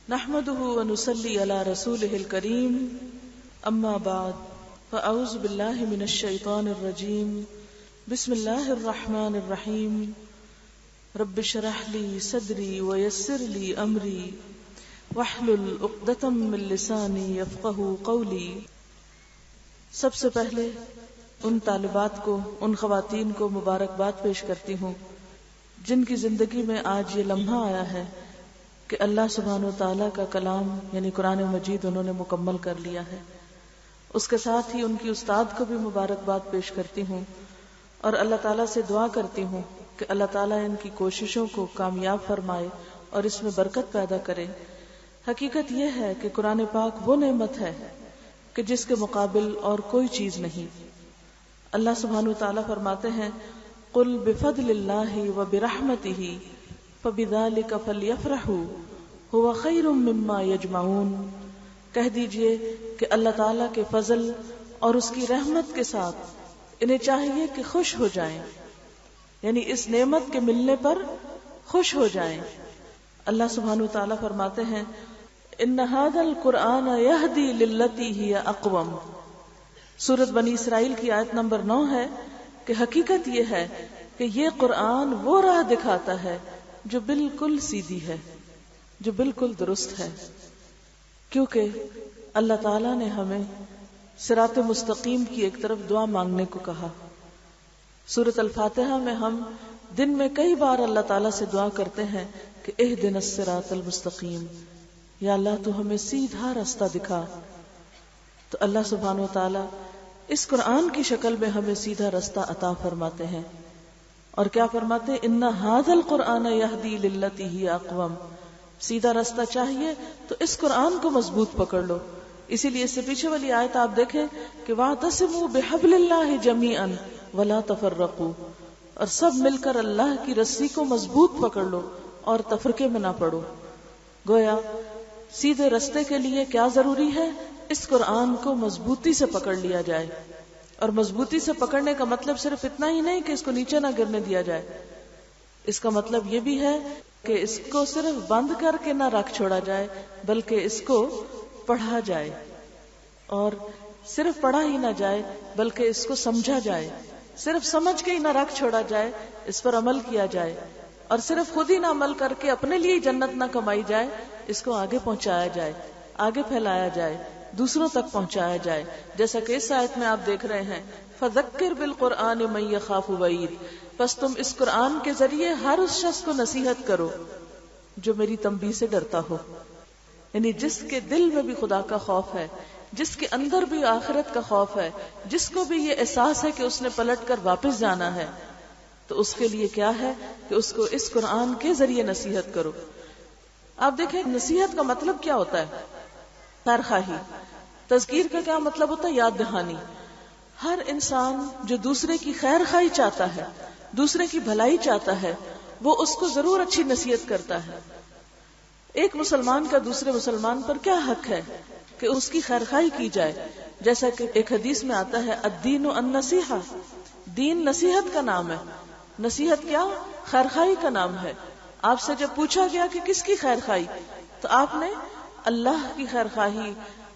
نحمده ونصلي على رسوله الكريم اما بعد فاعوذ بالله من الشيطان الرجيم بسم الله الرحمن الرحيم رب اشرح لي صدري ويسر لي امري واحلل عقدة من لساني يفقهوا قولي۔ سب سے پہلے ان طالبات کو، ان خواتین کو مبارکباد پیش کرتی ہوں جن کی زندگی میں آج یہ لمحہ آیا ہے کہ اللہ سبحانہ وتعالیٰ کا کلام یعنی قرآن مجید انہوں نے مکمل کر لیا ہے۔ اس کے ساتھ ہی ان کی استاد کو بھی مبارکباد پیش کرتی ہوں اور اللہ تعالیٰ سے دعا کرتی ہوں کہ اللہ تعالیٰ ان کی کوششوں کو کامیاب فرمائے اور اس میں برکت پیدا کرے۔ حقیقت یہ ہے کہ قرآن پاک وہ نعمت ہے کہ جس کے مقابل اور کوئی چیز نہیں۔ اللہ سبحانہ وتعالیٰ فرماتے ہیں قُلْ بِفَضْلِ اللَّهِ وَبِرَحْمَتِهِ فَبِذَلِكَ فَلْيَفْرَحُوا هُوَ خَيْرٌ مِّمَّا يَجْمَعُونَ۔ کہہ دیجئے کہ اللہ تعالیٰ کے فضل اور اس کی رحمت کے ساتھ انہیں چاہیے کہ خوش ہو جائیں، یعنی اس نعمت کے ملنے پر خوش ہو جائیں۔ اللہ سبحانہ وتعالیٰ فرماتے ہیں إِنَّ هَذَا الْقُرْآنَ يَهْدِي لِلَّتِي هِيَ أَقْوَمُ۔ سورۃ بنی اسرائیل کی آیت نمبر 9 ہے کہ حقیقت یہ ہے کہ یہ قرآن وہ راہ دکھاتا ہے جو بالکل سیدھی ہے، جو بالکل درست ہے، کیونکہ اللہ تعالیٰ نے ہمیں صراط مستقیم کی ایک طرف دعا مانگنے کو کہا۔ سورۃ الفاتحہ میں ہم دن میں کئی بار اللہ تعالیٰ سے دعا کرتے ہیں کہ اہدنا الصراط المستقیم، یا اللہ تو ہمیں سیدھا راستہ دکھا۔ تو اللہ سبحانہ و تعالیٰ اس قرآن کی شکل میں ہمیں سیدھا راستہ عطا فرماتے ہیں، اور کیا فرماتے ہیں ان ھذا القرآن یہدی للتی ہی اقوم۔ سیدھا راستہ چاہیے تو اس قرآن کو مضبوط پکڑ لو۔ اسی لیے اس سے پیچھے والی آیت آپ دیکھیں کہ واعتصموا بحبل اللہ جمیعا ولا تفرقوا، اور سب مل کر اللہ کی رسی کو مضبوط پکڑ لو اور تفرقے میں نہ پڑو۔ گویا سیدھے راستے کے لیے کیا ضروری ہے؟ اس قرآن کو مضبوطی سے پکڑ لیا جائے، اور مضبوطی سے پکڑنے کا مطلب صرف اتنا ہی نہیں کہ اس کو نیچے نہ گرنے دیا جائے، اس کا مطلب یہ بھی ہے کہ اس کو صرف بند کر کے نہ رکھ چھوڑا جائے بلکہ اس کو پڑھا جائے، اور صرف پڑھا ہی نہ جائے بلکہ اس کو سمجھا جائے، صرف سمجھ کے ہی نہ رکھ چھوڑا جائے، اس پر عمل کیا جائے، اور صرف خود ہی نہ عمل کر کے اپنے لیے جنت نہ کمائی جائے، اس کو آگے پہنچایا جائے، آگے پھیلایا جائے، دوسروں تک پہنچایا جائے۔ جیسا کہ اس آیت میں آپ دیکھ رہے ہیں فَذَكِّرْ بِالْقُرْآنِ مَن يَخَافُ وَعِيدِ، پس تم اس قرآن کے ذریعے ہر اس شخص کو نصیحت کرو جو میری تنبیہ سے ڈرتا ہو، یعنی جس کے دل میں بھی خدا کا خوف ہے، جس کے اندر بھی آخرت کا خوف ہے، جس کو بھی یہ احساس ہے کہ اس نے پلٹ کر واپس جانا ہے، تو اس کے لیے کیا ہے کہ اس کو اس قرآن کے ذریعے نصیحت کرو۔ آپ دیکھیں نصیحت کا مطلب کیا ہوتا ہے؟ خیر خواہی۔ تذکیر کا کیا مطلب ہوتا ہے؟ یاد دہانی۔ ہر انسان جو دوسرے کی خیر خواہی چاہتا ہے، دوسرے کی بھلائی چاہتا ہے، وہ اس کو ضرور اچھی نصیحت کرتا ہے۔ ایک مسلمان کا دوسرے مسلمان پر کیا حق ہے کہ اس کی خیر خواہی کی جائے؟ جیسا کہ ایک حدیث میں آتا ہے الدین النصیحہ، دین نصیحت کا نام ہے۔ نصیحت کیا؟ خیر خواہی کا نام ہے۔ آپ سے جب پوچھا گیا کہ کس کی خیر خواہی، تو آپ نے اللہ کی خیر خواہی،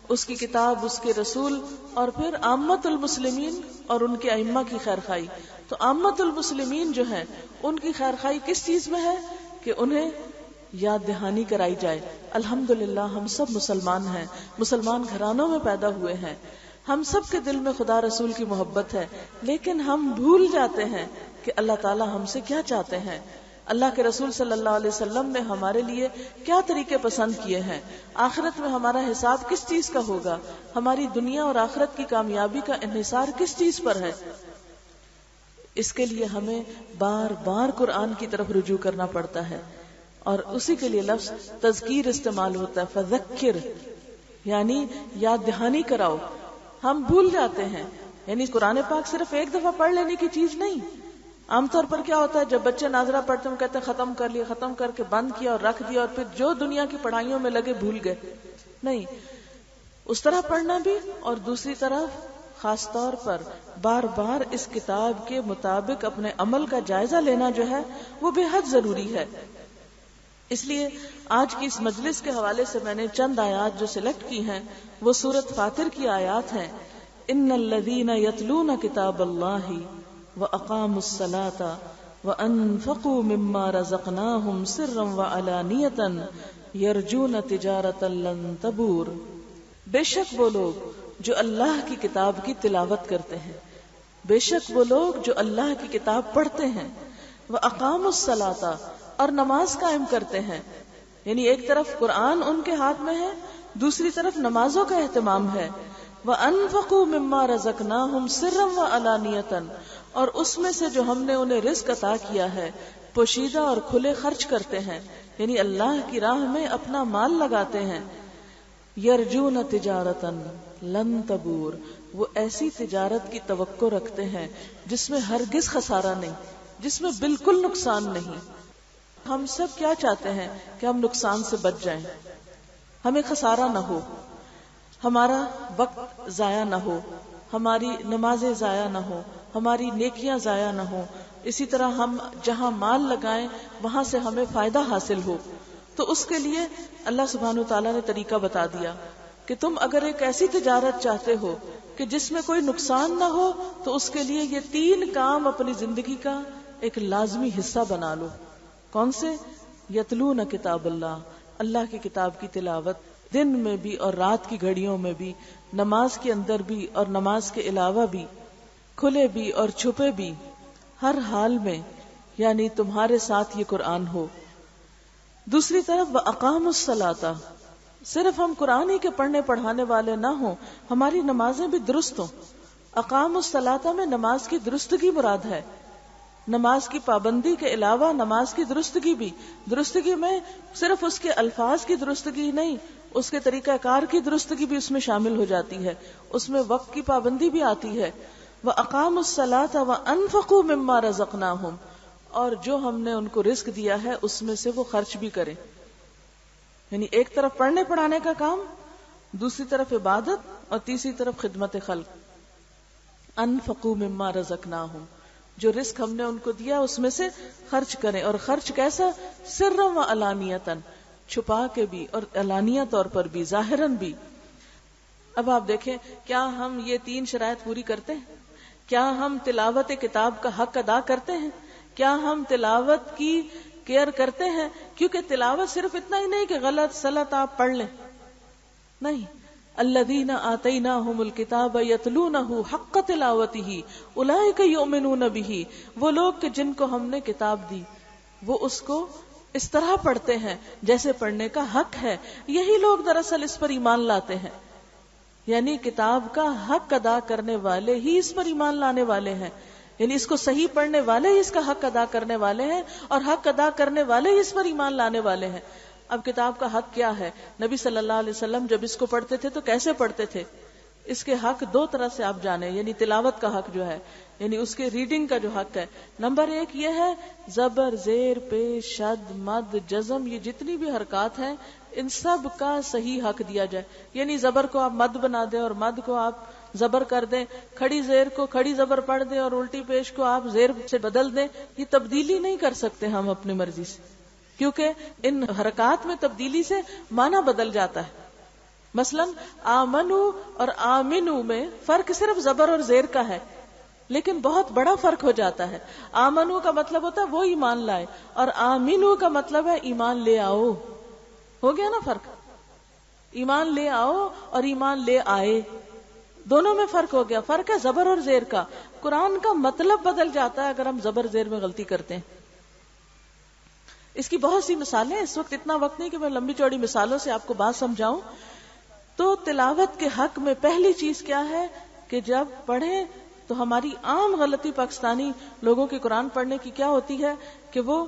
اس کی کتاب، اس کے رسول، اور پھر عامت المسلمین اور ان کے ائمہ کی خیر خواہی۔ تو عامت المسلمین جو ہیں ان کی خیر خواہی کس چیز میں ہے کہ انہیں یاد دہانی کرائی جائے۔ الحمدللہ ہم سب مسلمان ہیں، مسلمان گھرانوں میں پیدا ہوئے ہیں، ہم سب کے دل میں خدا رسول کی محبت ہے، لیکن ہم بھول جاتے ہیں کہ اللہ تعالی ہم سے کیا چاہتے ہیں، اللہ کے رسول صلی اللہ علیہ وسلم نے ہمارے لیے کیا طریقے پسند کیے ہیں، آخرت میں ہمارا حساب کس چیز کا ہوگا، ہماری دنیا اور آخرت کی کامیابی کا انحصار کس چیز پر ہے۔ اس کے لیے ہمیں بار بار قرآن کی طرف رجوع کرنا پڑتا ہے، اور اسی کے لیے لفظ تذکیر استعمال ہوتا ہے، فذکر یعنی یاد دہانی کراؤ۔ ہم بھول جاتے ہیں، یعنی قرآن پاک صرف ایک دفعہ پڑھ لینے کی چیز نہیں۔ عام طور پر کیا ہوتا ہے جب بچے ناظرہ پڑھتے ہیں کہتے ہیں ختم کر لیا، ختم کر کے بند کیا اور رکھ دیا، اور پھر جو دنیا کی پڑھائیوں میں لگے بھول گئے۔ نہیں، اس طرح پڑھنا بھی، اور دوسری طرف خاص طور پر بار بار اس کتاب کے مطابق اپنے عمل کا جائزہ لینا جو ہے وہ بے حد ضروری ہے۔ اس لیے آج کی اس مجلس کے حوالے سے میں نے چند آیات جو سلیکٹ کی ہیں وہ سورۃ فاطر کی آیات ہیں. ان الذین یتلون کتاب اللہ واقاموا الصلاة وانفقوا مما رزقناہم سرا وعلانیۃ یرجون تجارۃ لن تبور. بے شک وہ لوگ جو اللہ کی کتاب کی تلاوت کرتے ہیں، بے شک وہ لوگ جو اللہ کی کتاب پڑھتے ہیں، واقاموا الصلاة اور نماز قائم کرتے ہیں. یعنی ایک طرف قرآن ان کے ہاتھ میں ہے، دوسری طرف نمازوں کا اہتمام ہے. وَأَنفَقُوا مِمَّا رَزَقْنَاهُمْ سِرًّا وَعَلَانِيَةً اور اس میں سے جو ہم نے انہیں رزق عطا کیا ہے پوشیدہ اور کھلے خرچ کرتے ہیں، یعنی اللہ کی راہ میں اپنا مال لگاتے ہیں. یرجون تجارتاً لن تبور وہ ایسی تجارت کی توقع رکھتے ہیں جس میں ہرگز خسارہ نہیں، جس میں بالکل نقصان نہیں. ہم سب کیا چاہتے ہیں کہ ہم نقصان سے بچ جائیں، ہمیں خسارہ نہ ہو، ہمارا وقت ضائع نہ ہو، ہماری نمازیں ضائع نہ ہو، ہماری نیکیاں ضائع نہ ہو. اسی طرح ہم جہاں مال لگائیں وہاں سے ہمیں فائدہ حاصل ہو. تو اس کے لیے اللہ سبحانہ وتعالیٰ نے طریقہ بتا دیا کہ تم اگر ایک ایسی تجارت چاہتے ہو کہ جس میں کوئی نقصان نہ ہو تو اس کے لیے یہ 3 کام اپنی زندگی کا ایک لازمی حصہ بنا لو. کون سے؟ یتلون کتاب اللہ، اللہ کی کتاب کی تلاوت دن میں بھی اور رات کی گھڑیوں میں بھی، نماز کے اندر بھی اور نماز کے علاوہ بھی، کھلے بھی اور چھپے بھی، ہر حال میں، یعنی تمہارے ساتھ یہ قرآن ہو. دوسری طرف وَأَقَامُوا الصَّلَاةَ صرف ہم قرآن ہی کے پڑھنے پڑھانے والے نہ ہوں، ہماری نمازیں بھی درست ہوں. اقاموا الصلاۃ میں نماز کی درستگی مراد ہے. نماز کی پابندی کے علاوہ نماز کی درستگی میں صرف اس کے الفاظ کی درستگی نہیں، اس کے طریقہ کار کی درستگی بھی اس میں شامل ہو جاتی ہے، اس میں وقت کی پابندی بھی آتی ہے. وَأَقَامُوا الصَّلَاةَ وَأَنفَقُوا مِمَّا رَزَقْنَاهُمْ اور جو ہم نے ان کو رزق دیا ہے اس میں سے وہ خرچ بھی کریں. یعنی ایک طرف پڑھنے پڑھانے کا کام، دوسری طرف عبادت اور تیسری طرف خدمت خلق. انفقوا مما رزقناہم جو رزق ہم نے ان کو دیا اس میں سے خرچ کریں. اور خرچ کیسا؟ سرا و علانیتاً چھپا کے بھی اور علانیہ طور پر بھی، ظاہراً بھی. اب آپ دیکھیں کیا ہم یہ 3 شرائط پوری کرتے ہیں؟ کیا ہم تلاوت کتاب کا حق ادا کرتے ہیں؟ کیا ہم تلاوت کی کیئر کرتے ہیں؟ کیونکہ تلاوت صرف اتنا ہی نہیں کہ غلط سلط آپ پڑھ لیں، نہیں. الذین آتیناہم الکتاب یتلونہ حق تلاوتہ اولئک یؤمنون بہ وہ لوگ کہ جن کو ہم نے کتاب دی وہ اس کو اس طرح پڑھتے ہیں جیسے پڑھنے کا حق ہے. یہی لوگ دراصل اس پر ایمان لاتے ہیں، یعنی کتاب کا حق ادا کرنے والے ہی اس پر ایمان لانے والے ہیں. یعنی اس کو صحیح پڑھنے والے ہی اس کا حق ادا کرنے والے ہیں اور حق ادا کرنے والے ہی اس پر ایمان لانے والے ہیں. اب کتاب کا حق کیا ہے؟ نبی صلی اللہ علیہ وسلم جب اس کو پڑھتے تھے تو کیسے پڑھتے تھے؟ اس کے حق 2 طرح سے آپ جانیں. یعنی تلاوت کا حق جو ہے، یعنی اس کے ریڈنگ کا جو حق ہے، نمبر 1 یہ ہے زبر، زیر، پیش، شد، مد، جزم، یہ جتنی بھی حرکات ہیں ان سب کا صحیح حق دیا جائے. یعنی زبر کو آپ مد بنا دیں اور مد کو آپ زبر کر دیں، کھڑی زیر کو کھڑی زبر پڑھ دیں اور الٹی پیش کو آپ زیر سے بدل دیں. یہ تبدیلی نہیں کر سکتے ہم اپنی مرضی سے، کیونکہ ان حرکات میں تبدیلی سے معنی بدل جاتا ہے. مثلا آمنو اور آمنو میں فرق صرف زبر اور زیر کا ہے، لیکن بہت بڑا فرق ہو جاتا ہے. آمنو کا مطلب ہوتا ہے وہ ایمان لائے اور آمنو کا مطلب ہے ایمان لے آؤ. ہو گیا نا فرق؟ ایمان لے آؤ اور ایمان لے آئے، دونوں میں فرق ہو گیا. فرق ہے زبر اور زیر کا. قرآن کا مطلب بدل جاتا ہے اگر ہم زبر زیر میں غلطی کرتے ہیں. اس کی بہت سی مثالیں، اس وقت اتنا وقت نہیں کہ میں لمبی چوڑی مثالوں سے آپ کو بات سمجھاؤں. تو تلاوت کے حق میں پہلی چیز کیا ہے کہ جب پڑھیں تو ہماری عام غلطی پاکستانی لوگوں کی قرآن پڑھنے کی کیا ہوتی ہے کہ وہ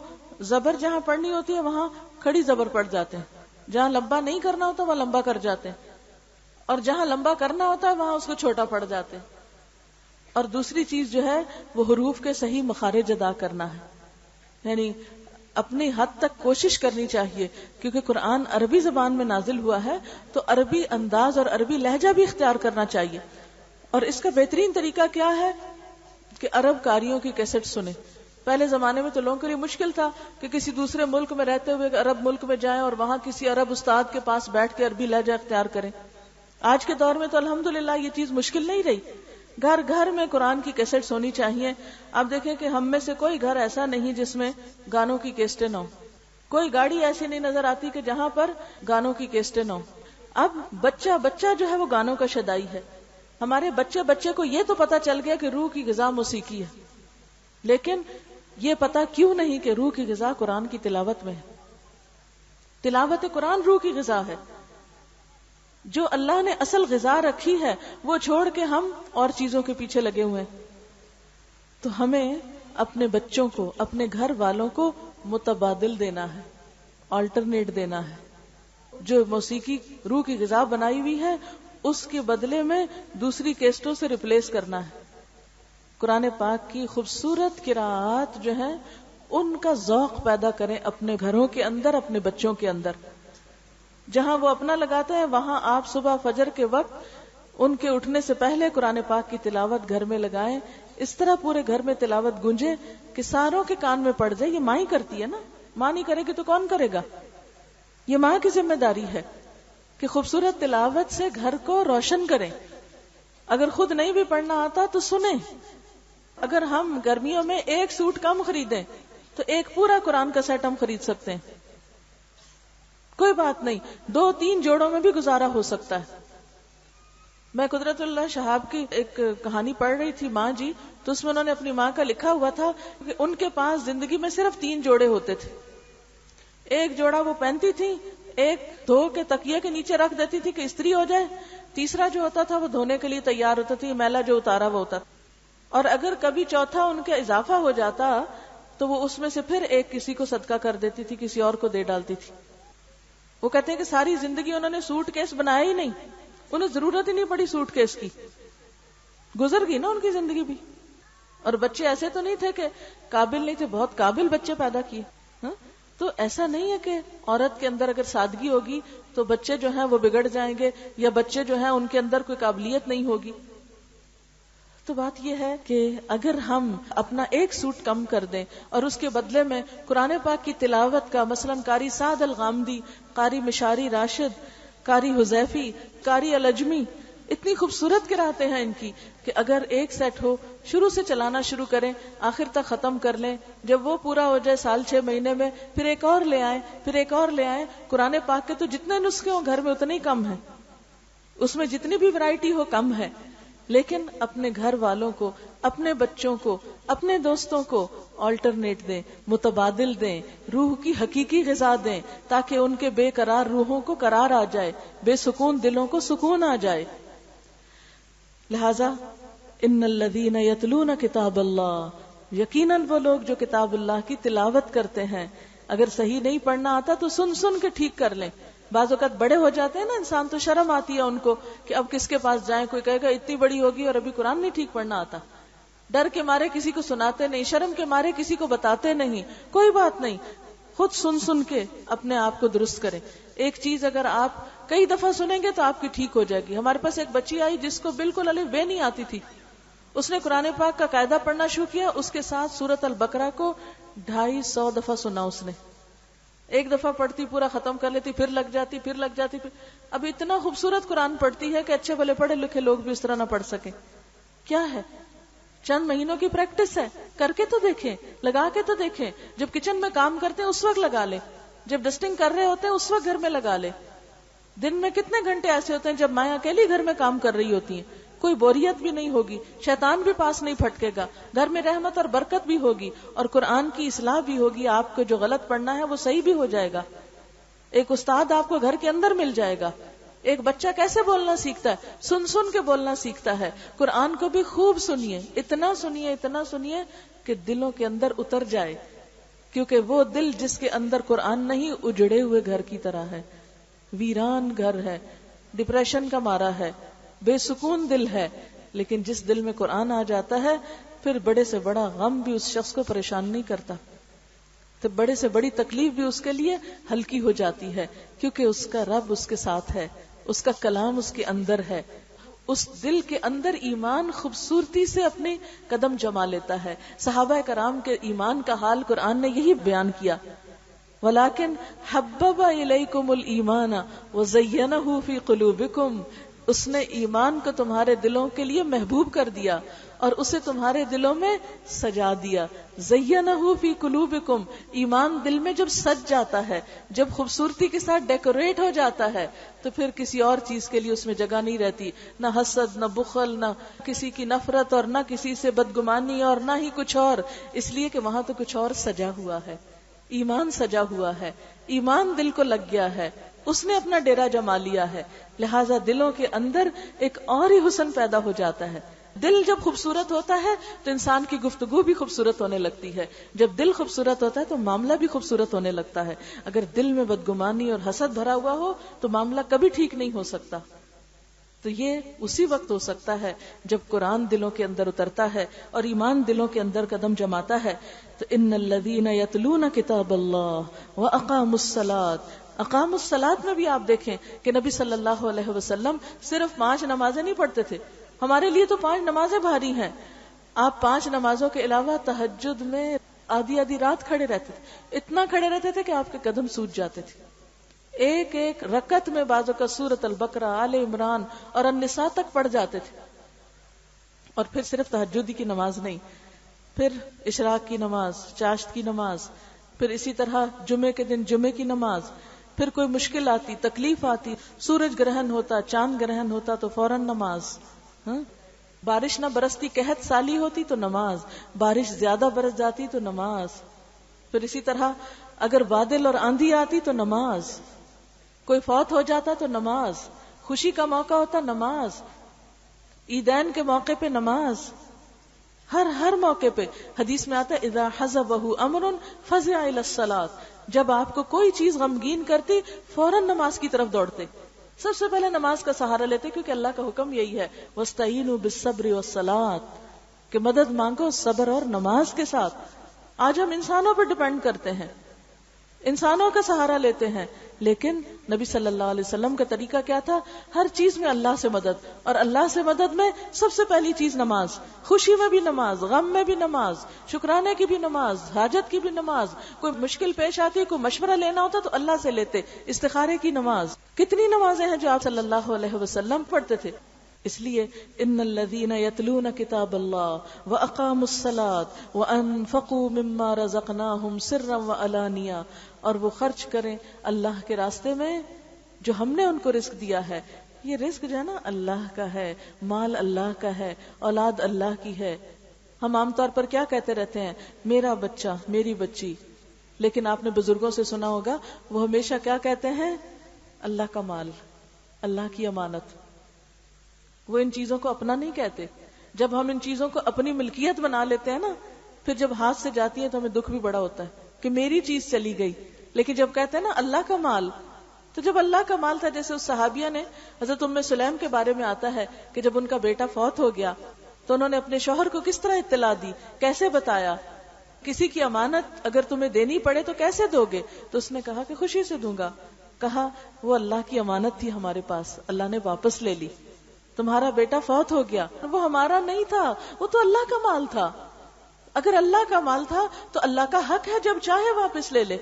زبر جہاں پڑھنی ہوتی ہے وہاں کھڑی زبر پڑھ جاتے ہیں، جہاں لمبا نہیں کرنا ہوتا وہاں لمبا کر جاتے ہیں، اور جہاں لمبا کرنا ہوتا ہے وہاں اس کو چھوٹا پڑھ جاتے ہیں. اور دوسری چیز جو ہے وہ حروف کے صحیح مخارج ادا کرنا ہے. یعنی اپنی حد تک کوشش کرنی چاہیے، کیونکہ قرآن عربی زبان میں نازل ہوا ہے تو عربی انداز اور عربی لہجہ بھی اختیار کرنا چاہیے. اور اس کا بہترین طریقہ کیا ہے کہ عرب قاریوں کی کیسٹ سنیں. پہلے زمانے میں تو لوگوں کے لیے مشکل تھا کہ کسی دوسرے ملک میں رہتے ہوئے عرب ملک میں جائیں اور وہاں کسی عرب استاد کے پاس بیٹھ کے عربی لہجہ اختیار کریں. آج کے دور میں تو الحمدللہ یہ چیز مشکل نہیں رہی. گھر گھر میں قرآن کی کیسٹس ہونی چاہیے. اب دیکھیں کہ ہم میں سے کوئی گھر ایسا نہیں جس میں گانوں کی کیسٹیں نہ ہو. کوئی گاڑی ایسی نہیں نظر آتی کہ جہاں پر گانوں کی کیسٹیں نہ ہو. اب بچہ جو ہے وہ گانوں کا شدائی ہے. ہمارے بچے کو یہ تو پتا چل گیا کہ روح کی غذا موسیقی ہے، لیکن یہ پتا کیوں نہیں کہ روح کی غذا قرآن کی تلاوت میں ہے. تلاوت قرآن روح کی غذا ہے. جو اللہ نے اصل غذا رکھی ہے وہ چھوڑ کے ہم اور چیزوں کے پیچھے لگے ہوئے ہیں. تو ہمیں اپنے بچوں کو، اپنے گھر والوں کو متبادل دینا ہے، آلٹرنیٹ دینا ہے. جو موسیقی روح کی غذا بنائی ہوئی ہے اس کے بدلے میں دوسری کیسٹوں سے ریپلیس کرنا ہے. قرآن پاک کی خوبصورت قراءات جو ہیں ان کا ذوق پیدا کریں اپنے گھروں کے اندر، اپنے بچوں کے اندر. جہاں وہ اپنا لگاتے ہیں وہاں آپ صبح فجر کے وقت ان کے اٹھنے سے پہلے قرآن پاک کی تلاوت گھر میں لگائیں. اس طرح پورے گھر میں تلاوت گونجے کہ ساروں کے کان میں پڑ جائے. یہ ماں ہی کرتی ہے نا، ماں نہیں کرے گی تو کون کرے گا؟ یہ ماں کی ذمہ داری ہے کہ خوبصورت تلاوت سے گھر کو روشن کریں. اگر خود نہیں بھی پڑھنا آتا تو سنیں. اگر ہم گرمیوں میں ایک سوٹ کم خریدیں تو ایک پورا قرآن کا سیٹ ہم خرید سکتے ہیں. کوئی بات نہیں، 2-3 جوڑوں میں بھی گزارا ہو سکتا ہے. میں قدرت اللہ شہاب کی ایک کہانی پڑھ رہی تھی، ماں جی، تو اس میں انہوں نے اپنی ماں کا لکھا ہوا تھا کہ ان کے پاس زندگی میں صرف 3 جوڑے ہوتے تھے. ایک جوڑا وہ پہنتی تھی، ایک دھو کے تکیے کے نیچے رکھ دیتی تھی کہ استری ہو جائے. تیسرا جو ہوتا تھا وہ دھونے کے لیے تیار ہوتا تھا، میلا جو اتارا وہ ہوتا. اور اگر کبھی چوتھا ان کا اضافہ ہو جاتا تو وہ اس میں سے پھر ایک کسی کو صدقہ کر دیتی تھی، کسی اور کو دے ڈالتی تھی. وہ کہتے ہیں کہ ساری زندگی انہوں نے سوٹ کیس بنایا ہی نہیں، انہیں ضرورت ہی نہیں پڑی سوٹ کیس کی. گزر گئی نا ان کی زندگی بھی. اور بچے ایسے تو نہیں تھے کہ قابل نہیں تھے، بہت قابل بچے پیدا کیے. تو ایسا نہیں ہے کہ عورت کے اندر اگر سادگی ہوگی تو بچے جو ہیں وہ بگڑ جائیں گے، یا بچے جو ہیں ان کے اندر کوئی قابلیت نہیں ہوگی. تو بات یہ ہے کہ اگر ہم اپنا ایک سوٹ کم کر دیں اور اس کے بدلے میں قرآن پاک کی تلاوت کا، مثلا قاری سعد الغامدی، قاری مشاری راشد، قاری حذیفی، قاری العجمی، اتنی خوبصورت قراتیں ہیں ان کی کہ اگر ایک سیٹ ہو، شروع سے چلانا شروع کریں، آخر تک ختم کر لیں. جب وہ پورا ہو جائے سال 6 مہینے میں، پھر ایک اور لے آئیں، پھر ایک اور لے آئیں. قرآن پاک کے تو جتنے نسخے ہوں گھر میں اتنے ہی کم ہیں، اس میں جتنی بھی ورائٹی ہو کم ہے. لیکن اپنے گھر والوں کو، اپنے بچوں کو، اپنے دوستوں کو آلٹرنیٹ دیں، متبادل دیں، روح کی حقیقی غذا دیں، تاکہ ان کے بے قرار روحوں کو قرار آ جائے، بے سکون دلوں کو سکون آ جائے. لہذا ان الذین یتلون کتاب اللہ، یقیناً وہ لوگ جو کتاب اللہ کی تلاوت کرتے ہیں. اگر صحیح نہیں پڑھنا آتا تو سن سن کے ٹھیک کر لیں. بعض اوقات بڑے ہو جاتے ہیں نا انسان، تو شرم آتی ہے ان کو کہ اب کس کے پاس جائیں. کوئی کہے گا اتنی بڑی ہوگی اور ابھی قرآن نہیں ٹھیک پڑھنا آتا. ڈر کے مارے کسی کو سناتے نہیں، شرم کے مارے کسی کو بتاتے نہیں. کوئی بات نہیں، خود سن سن کے اپنے آپ کو درست کریں. ایک چیز اگر آپ کئی دفعہ سنیں گے تو آپ کی ٹھیک ہو جائے گی. ہمارے پاس ایک بچی آئی جس کو بالکل الف بے نہیں آتی تھی. اس نے قرآن پاک کا قاعدہ پڑھنا شروع کیا، اس کے ساتھ سورۃ البقرہ کو 250 دفعہ سنا. اس نے ایک دفعہ پڑھتی پورا ختم کر لیتی، پھر لگ جاتی، پھر لگ جاتی. اب اتنا خوبصورت قرآن پڑھتی ہے کہ اچھے بھلے پڑھے لکھے لوگ بھی اس طرح نہ پڑھ سکیں. کیا ہے؟ چند مہینوں کی پریکٹس ہے. کر کے تو دیکھیں، لگا کے تو دیکھیں. جب کچن میں کام کرتے ہیں اس وقت لگا لیں، جب ڈسٹنگ کر رہے ہوتے ہیں اس وقت گھر میں لگا لیں. دن میں کتنے گھنٹے ایسے ہوتے ہیں جب مائیں اکیلی گھر میں کام کر رہی ہوتی ہیں، کوئی بوریت بھی نہیں ہوگی، شیطان بھی پاس نہیں پھٹکے گا، گھر میں رحمت اور برکت بھی ہوگی، اور قرآن کی اصلاح بھی ہوگی. آپ کو جو غلط پڑھنا ہے وہ صحیح بھی ہو جائے گا. ایک استاد آپ کو گھر کے اندر مل جائے گا. ایک بچہ کیسے بولنا سیکھتا ہے؟ سن سن کے بولنا سیکھتا ہے. قرآن کو بھی خوب سنیے، اتنا سنیے، اتنا سنیے کہ دلوں کے اندر اتر جائے. کیونکہ وہ دل جس کے اندر قرآن نہیں، اجڑے ہوئے گھر کی طرح ہے، ویران گھر ہے، ڈپریشن کا مارا ہے، بے سکون دل ہے. لیکن جس دل میں قرآن آ جاتا ہے پھر بڑے سے بڑا غم بھی اس شخص کو پریشان نہیں کرتا، تو بڑے سے بڑی تکلیف بھی اس کے لیے ہلکی ہو جاتی ہے، کیونکہ اس کا رب اس کے ساتھ ہے، اس کا کلام اس کے اندر ہے. اس دل کے اندر ایمان خوبصورتی سے اپنے قدم جما لیتا ہے. صحابہ کرام کے ایمان کا حال قرآن نے یہی بیان کیا. وَلَكِنْ حَبَّبَ إِلَيْكُمُ الْإِيمَانَ وَزَيَّنَهُ فِي قُلُوبِكُمْ. اس نے ایمان کو تمہارے دلوں کے لیے محبوب کر دیا اور اسے تمہارے دلوں میں سجا دیا. زَيَّنَهُ فِي قُلُوبِكُمْ. ایمان دل میں جب سج جاتا ہے، جب خوبصورتی کے ساتھ ڈیکوریٹ ہو جاتا ہے، تو پھر کسی اور چیز کے لیے اس میں جگہ نہیں رہتی. نہ حسد، نہ بخل، نہ کسی کی نفرت، اور نہ کسی سے بدگمانی، اور نہ ہی کچھ اور. اس لیے کہ وہاں تو کچھ اور سجا ہوا ہے. ایمان سجا ہوا ہے، ایمان دل کو لگ گیا ہے، اس نے اپنا ڈیرا جما لیا ہے. لہٰذا دلوں کے اندر ایک اور ہی حسن پیدا ہو جاتا ہے. دل جب خوبصورت ہوتا ہے تو انسان کی گفتگو بھی خوبصورت ہونے لگتی ہے. جب دل خوبصورت ہوتا ہے تو معاملہ بھی خوبصورت ہونے لگتا ہے. اگر دل میں بدگمانی اور حسد بھرا ہوا ہو تو معاملہ کبھی ٹھیک نہیں ہو سکتا. تو یہ اسی وقت ہو سکتا ہے جب قرآن دلوں کے اندر اترتا ہے اور ایمان دلوں کے اندر قدم جماتا ہے. تو ان الذین یتلون کتاب اللہ واقاموا الصلاۃ. اقاموا الصلاۃ میں بھی آپ دیکھیں کہ نبی صلی اللہ علیہ وسلم صرف 5 نمازیں نہیں پڑھتے تھے. ہمارے لیے تو 5 نمازیں بھاری ہیں. آپ 5 نمازوں کے علاوہ تہجد میں آدھی رات کھڑے رہتے تھے. اتنا کھڑے رہتے تھے کہ آپ کے قدم سوج جاتے تھے. ایک ایک رکعت میں بعضوں کا سورۃ البقرہ، آل عمران اور النساء تک پڑھ جاتے تھے. اور پھر صرف تہجد کی نماز نہیں، پھر اشراق کی نماز، چاشت کی نماز، پھر اسی طرح جمعے کے دن جمعے کی نماز. پھر کوئی مشکل آتی، تکلیف آتی، سورج گرہن ہوتا، چاند گرہن ہوتا تو فوراً نماز. بارش نہ برستی، قحط سالی ہوتی تو نماز، بارش زیادہ برس جاتی تو نماز. پھر اسی طرح اگر بادل اور آندھی آتی تو نماز، کوئی فوت ہو جاتا تو نماز، خوشی کا موقع ہوتا نماز، عیدین کے موقع پہ نماز، ہر موقع پہ. حدیث میں آتا ہے اذا حزبہ امر فزع الی الصلاۃ. جب آپ کو کوئی چیز غمگین کرتی فوراً نماز کی طرف دوڑتے. سب سے پہلے نماز کا سہارا لیتے کیونکہ اللہ کا حکم یہی ہے واستعینوا بالصبر والصلاۃ کہ مدد مانگو صبر اور نماز کے ساتھ. آج ہم انسانوں پر ڈیپینڈ کرتے ہیں، انسانوں کا سہارا لیتے ہیں، لیکن نبی صلی اللہ علیہ وسلم کا طریقہ کیا تھا؟ ہر چیز میں اللہ سے مدد، اور اللہ سے مدد میں سب سے پہلی چیز نماز. خوشی میں بھی نماز، غم میں بھی نماز، شکرانے کی بھی نماز، حاجت کی بھی نماز. کوئی مشکل پیش آتی، کوئی مشورہ لینا ہوتا تو اللہ سے لیتے. استخارے کی نماز. کتنی نمازیں ہیں جو آپ صلی اللہ علیہ وسلم پڑھتے تھے. اس لیے ان الذین یتلون کتاب اللہ واقاموا الصلاۃ وانفقوا مما رزقناہم سرا وعلانیہ. اور وہ خرچ کریں اللہ کے راستے میں جو ہم نے ان کو رزق دیا ہے. یہ رزق جو ہے نا اللہ کا ہے، مال اللہ کا ہے، اولاد اللہ کی ہے. ہم عام طور پر کیا کہتے رہتے ہیں؟ میرا بچہ، میری بچی. لیکن آپ نے بزرگوں سے سنا ہوگا وہ ہمیشہ کیا کہتے ہیں؟ اللہ کا مال، اللہ کی امانت. وہ ان چیزوں کو اپنا نہیں کہتے. جب ہم ان چیزوں کو اپنی ملکیت بنا لیتے ہیں نا، پھر جب ہاتھ سے جاتی ہے تو ہمیں دکھ بھی بڑا ہوتا ہے کہ میری چیز چلی گئی. لیکن جب کہتے ہیں نا اللہ کا مال، تو جب اللہ کا مال تھا، جیسے اس صحابیہ نے حضرت ام سلیم کے بارے میں آتا ہے کہ جب ان کا بیٹا فوت ہو گیا تو انہوں نے اپنے شوہر کو کس طرح اطلاع دی، کیسے بتایا. کسی کی امانت اگر تمہیں دینی پڑے تو کیسے دو گے؟ تو اس نے کہا کہ خوشی سے دوں گا. کہا وہ اللہ کی امانت تھی ہمارے پاس، اللہ نے واپس لے لی. تمہارا بیٹا فوت ہو گیا، وہ ہمارا نہیں تھا، وہ تو اللہ کا مال تھا. اگر اللہ کا مال تھا تو اللہ کا حق ہے جب چاہے واپس لے لے.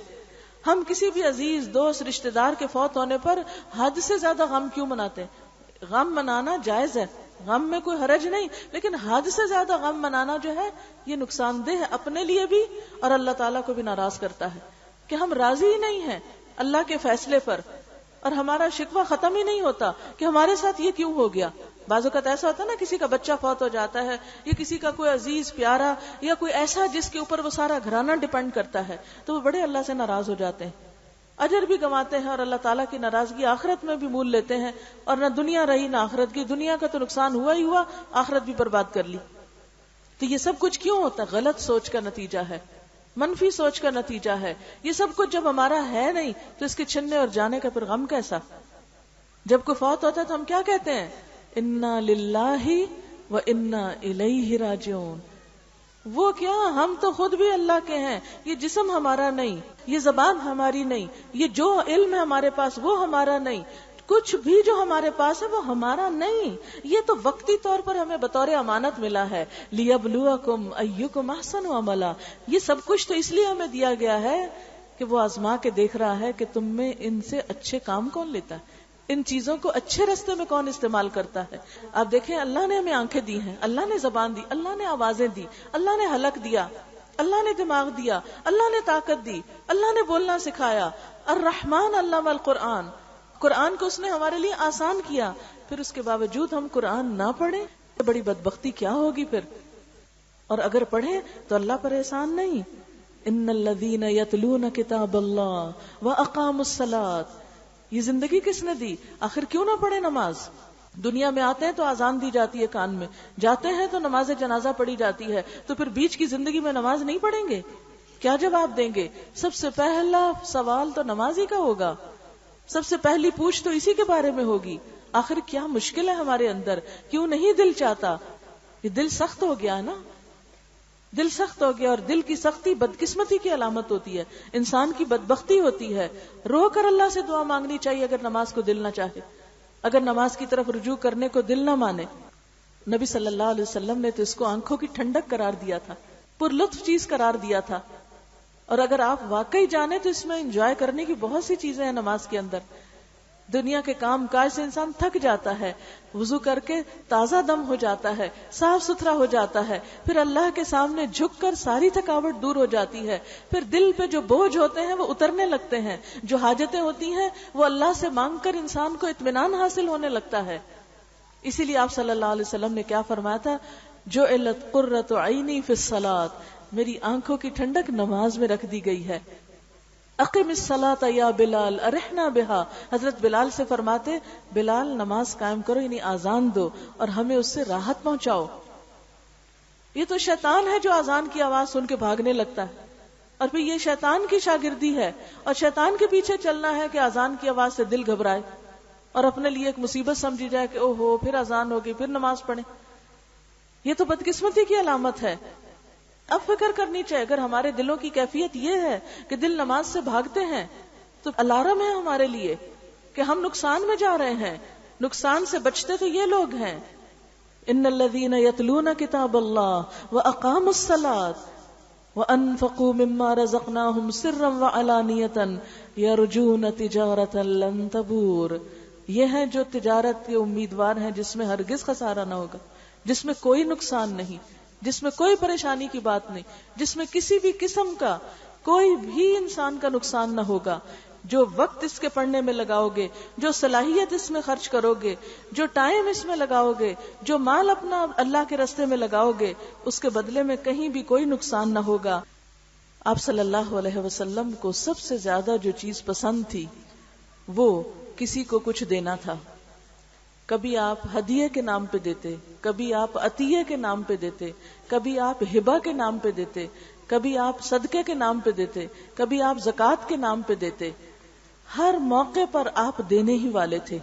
ہم کسی بھی عزیز دوست رشتہ دار کے فوت ہونے پر حد سے زیادہ غم کیوں مناتے ہیں؟ غم منانا جائز ہے، غم میں کوئی حرج نہیں، لیکن حد سے زیادہ غم منانا جو ہے یہ نقصان دہ ہے اپنے لیے بھی اور اللہ تعالیٰ کو بھی ناراض کرتا ہے کہ ہم راضی ہی نہیں ہیں اللہ کے فیصلے پر، اور ہمارا شکوہ ختم ہی نہیں ہوتا کہ ہمارے ساتھ یہ کیوں ہو گیا. بعض اوقات ایسا ہوتا ہے نا، کسی کا بچہ فوت ہو جاتا ہے یا کسی کا کوئی عزیز پیارا یا کوئی ایسا جس کے اوپر وہ سارا گھرانہ ڈیپینڈ کرتا ہے، تو وہ بڑے اللہ سے ناراض ہو جاتے ہیں، اجر بھی گنواتے ہیں اور اللہ تعالیٰ کی ناراضگی آخرت میں بھی مول لیتے ہیں. اور نہ دنیا رہی نہ آخرت کی. دنیا کا تو نقصان ہوا ہی ہوا، آخرت بھی برباد کر لی. تو یہ سب کچھ کیوں ہوتا ہے؟ غلط سوچ کا نتیجہ ہے، منفی سوچ کا نتیجہ ہے. یہ سب کچھ جب ہمارا ہے نہیں تو اس کے چھننے اور جانے کا پھر غم کیسا؟ جب کوئی فوت ہوتا ہے تو ہم کیا کہتے ہیں؟ انا للہ و انا الیہ راجعون. وہ کیا، ہم تو خود بھی اللہ کے ہیں. یہ جسم ہمارا نہیں، یہ زبان ہماری نہیں، یہ جو علم ہے ہمارے پاس وہ ہمارا نہیں. کچھ بھی جو ہمارے پاس ہے وہ ہمارا نہیں، یہ تو وقتی طور پر ہمیں بطور امانت ملا ہے. لِيَبْلُوَكُمْ أَيُّكُمْ أَحْسَنُ عَمَلًا. یہ سب کچھ تو اس لیے ہمیں دیا گیا ہے کہ وہ آزما کے دیکھ رہا ہے کہ تم میں ان سے اچھے کام کون لیتا ہے، ان چیزوں کو اچھے راستے میں کون استعمال کرتا ہے. آپ دیکھیں اللہ نے ہمیں آنکھیں دی ہیں، اللہ نے زبان دی، اللہ نے آوازیں دی، اللہ نے حلق دیا، اللہ نے دماغ دیا، اللہ نے طاقت دی، اللہ نے بولنا سکھایا. الرحمن علم القرآن، قرآن کو اس نے ہمارے لیے آسان کیا. پھر اس کے باوجود ہم قرآن نہ پڑھیں تو بڑی بدبختی کیا ہوگی پھر. اور اگر پڑھیں تو اللہ پر احسان نہیں. ان الذین یتلون کتاب اللہ واقاموا الصلاۃ. یہ زندگی کس نے دی؟ آخر کیوں نہ پڑھے نماز؟ دنیا میں آتے ہیں تو اذان دی جاتی ہے کان میں، جاتے ہیں تو نماز جنازہ پڑھی جاتی ہے، تو پھر بیچ کی زندگی میں نماز نہیں پڑھیں گے؟ کیا جواب دیں گے؟ سب سے پہلا سوال تو نماز ہی کا ہوگا، سب سے پہلی پوچھ تو اسی کے بارے میں ہوگی. آخر کیا مشکل ہے ہمارے اندر؟ کیوں نہیں دل چاہتا؟ یہ دل سخت ہو گیا ہے نا، دل سخت ہو گیا. اور دل کی سختی بدقسمتی کی علامت ہوتی ہے، انسان کی بدبختی ہوتی ہے. رو کر اللہ سے دعا مانگنی چاہیے اگر نماز کو دل نہ چاہے، اگر نماز کی طرف رجوع کرنے کو دل نہ مانے. نبی صلی اللہ علیہ وسلم نے تو اس کو آنکھوں کی ٹھنڈک قرار دیا تھا، پر لطف چیز قرار دیا تھا. اور اگر آپ واقعی جانیں تو اس میں انجوائے کرنے کی بہت سی چیزیں ہیں نماز کے اندر. دنیا کے کام کاج سے انسان تھک جاتا ہے، وضو کر کے تازہ دم ہو جاتا ہے، صاف ستھرا ہو جاتا ہے، پھر اللہ کے سامنے جھک کر ساری تھکاوٹ دور ہو جاتی ہے. پھر دل پہ جو بوجھ ہوتے ہیں وہ اترنے لگتے ہیں، جو حاجتیں ہوتی ہیں وہ اللہ سے مانگ کر انسان کو اطمینان حاصل ہونے لگتا ہے. اسی لیے آپ صلی اللہ علیہ وسلم نے کیا فرمایا تھا؟ جعلت قرۃ عینی فی الصلاۃ. میری آنکھوں کی ٹھنڈک نماز میں رکھ دی گئی ہے. اقم الصلاۃ یا بلال ارحنا بہا. حضرت بلال سے فرماتے بلال نماز قائم کرو، یعنی آزان دو اور ہمیں اس سے راحت پہنچاؤ. یہ تو شیطان ہے جو آزان کی آواز سن کے بھاگنے لگتا ہے، اور پھر یہ شیطان کی شاگردی ہے، اور شیطان کے پیچھے چلنا ہے کہ آزان کی آواز سے دل گھبرائے اور اپنے لیے ایک مصیبت سمجھی جائے کہ او ہو پھر آزان ہوگی پھر نماز پڑھیں. یہ تو بدقسمتی کی علامت ہے. اب فکر کرنی چاہیے، اگر ہمارے دلوں کی کیفیت یہ ہے کہ دل نماز سے بھاگتے ہیں تو الارم ہے ہمارے لیے کہ ہم نقصان میں جا رہے ہیں. نقصان سے بچتے تو یہ لوگ ہیں. ان الذین یتلون کتاب اللہ واقاموا الصلاۃ وانفقوا مما رزقناہم سرا وعلانیۃ یرجون تجارۃ لن تبور. یہ ہیں جو تجارت کے امیدوار ہیں جس میں ہرگز خسارہ نہ ہوگا، جس میں کوئی نقصان نہیں، جس میں کوئی پریشانی کی بات نہیں، جس میں کسی بھی قسم کا کوئی بھی انسان کا نقصان نہ ہوگا. جو وقت اس کے پڑھنے میں لگاؤ گے، جو صلاحیت اس میں خرچ کرو گے، جو ٹائم اس میں لگاؤ گے، جو مال اپنا اللہ کے راستے میں لگاؤ گے، اس کے بدلے میں کہیں بھی کوئی نقصان نہ ہوگا. آپ صلی اللہ علیہ وسلم کو سب سے زیادہ جو چیز پسند تھی وہ کسی کو کچھ دینا تھا. کبھی آپ ہدیے کے نام پہ دیتے، کبھی آپ عطیے کے نام پہ دیتے، کبھی آپ ہبہ کے نام پہ دیتے، کبھی آپ صدقے کے نام پہ دیتے، کبھی آپ زکوٰۃ کے نام پہ دیتے. ہر موقع پر آپ دینے ہی والے تھے.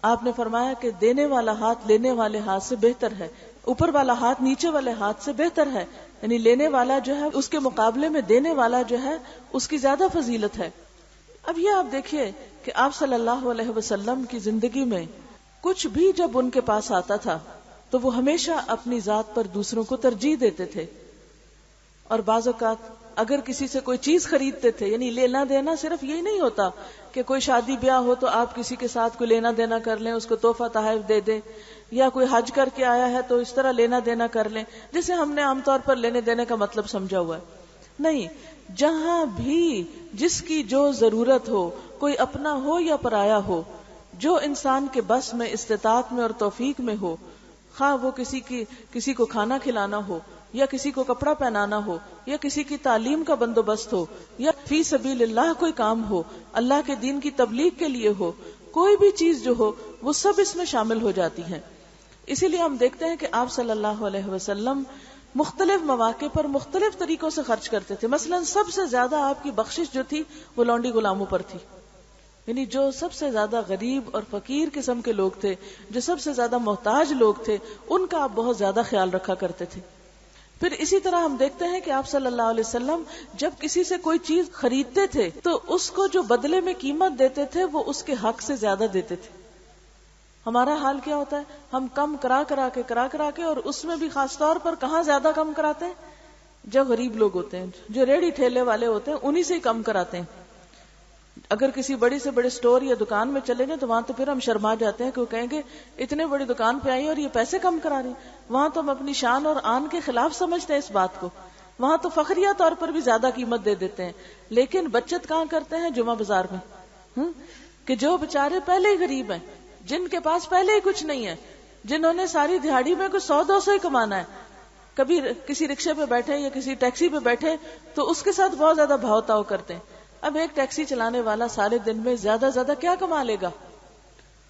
آپ نے فرمایا کہ دینے والا ہاتھ لینے والے ہاتھ سے بہتر ہے، اوپر والا ہاتھ نیچے والے ہاتھ سے بہتر ہے. یعنی لینے والا جو ہے اس کے مقابلے میں دینے والا جو ہے اس کی زیادہ فضیلت ہے. اب یہ آپ دیکھیے کہ آپ صلی اللہ علیہ وسلم کی زندگی میں کچھ بھی جب ان کے پاس آتا تھا تو وہ ہمیشہ اپنی ذات پر دوسروں کو ترجیح دیتے تھے. اور بعض اوقات اگر کسی سے کوئی چیز خریدتے تھے، یعنی لینا دینا صرف یہی نہیں ہوتا کہ کوئی شادی بیاہ ہو تو آپ کسی کے ساتھ کوئی لینا دینا کر لیں، اس کو تحفہ تحائف دے دیں، یا کوئی حج کر کے آیا ہے تو اس طرح لینا دینا کر لیں جسے ہم نے عام طور پر لینے دینے کا مطلب سمجھا ہوا ہے. نہیں، جہاں بھی جس کی جو ضرورت ہو، کوئی اپنا ہو یا پرایا ہو، جو انسان کے بس میں، استطاعت میں اور توفیق میں ہو، خواہ وہ کسی کو کھانا کھلانا ہو، یا کسی کو کپڑا پہنانا ہو، یا کسی کی تعلیم کا بندوبست ہو، یا فی سبیل اللہ کوئی کام ہو، اللہ کے دین کی تبلیغ کے لیے ہو، کوئی بھی چیز جو ہو وہ سب اس میں شامل ہو جاتی ہیں. اسی لیے ہم دیکھتے ہیں کہ آپ صلی اللہ علیہ وسلم مختلف مواقع پر مختلف طریقوں سے خرچ کرتے تھے. مثلا سب سے زیادہ آپ کی بخشش جو تھی وہ لونڈی غلاموں پر تھی. یعنی جو سب سے زیادہ غریب اور فقیر قسم کے لوگ تھے، جو سب سے زیادہ محتاج لوگ تھے، ان کا آپ بہت زیادہ خیال رکھا کرتے تھے. پھر اسی طرح ہم دیکھتے ہیں کہ آپ صلی اللہ علیہ وسلم جب کسی سے کوئی چیز خریدتے تھے تو اس کو جو بدلے میں قیمت دیتے تھے وہ اس کے حق سے زیادہ دیتے تھے. ہمارا حال کیا ہوتا ہے؟ ہم کم کرا کے اور اس میں بھی خاص طور پر کہاں زیادہ کم کراتے ہیں؟ جو غریب لوگ ہوتے ہیں، جو ریڑھی ٹھیلے والے ہوتے ہیں، انہی سے ہی کم کراتے ہیں. اگر کسی بڑی سے بڑے سٹور یا دکان میں چلے جائیں تو وہاں تو پھر ہم شرما جاتے ہیں کہ وہ کہیں گے اتنے بڑی دکان پہ آئی اور یہ پیسے کم کرا رہی. وہاں تو ہم اپنی شان اور آن کے خلاف سمجھتے ہیں اس بات کو. وہاں تو فخریہ طور پر بھی زیادہ قیمت دے دیتے ہیں. لیکن بچت کہاں کرتے ہیں؟ جمعہ بازار میں. کہ جو بےچارے پہلے ہی غریب ہیں، جن کے پاس پہلے ہی کچھ نہیں ہے، جنہوں نے ساری دہاڑی میں کچھ 100-200 ہی کمانا ہے، کبھی کسی رکشے پہ بیٹھے یا کسی ٹیکسی پہ بیٹھے تو اس کے ساتھ بہت زیادہ بھاؤ تاؤ کرتے ہیں. اب ایک ٹیکسی چلانے والا سارے دن میں زیادہ کیا کما لے گا؟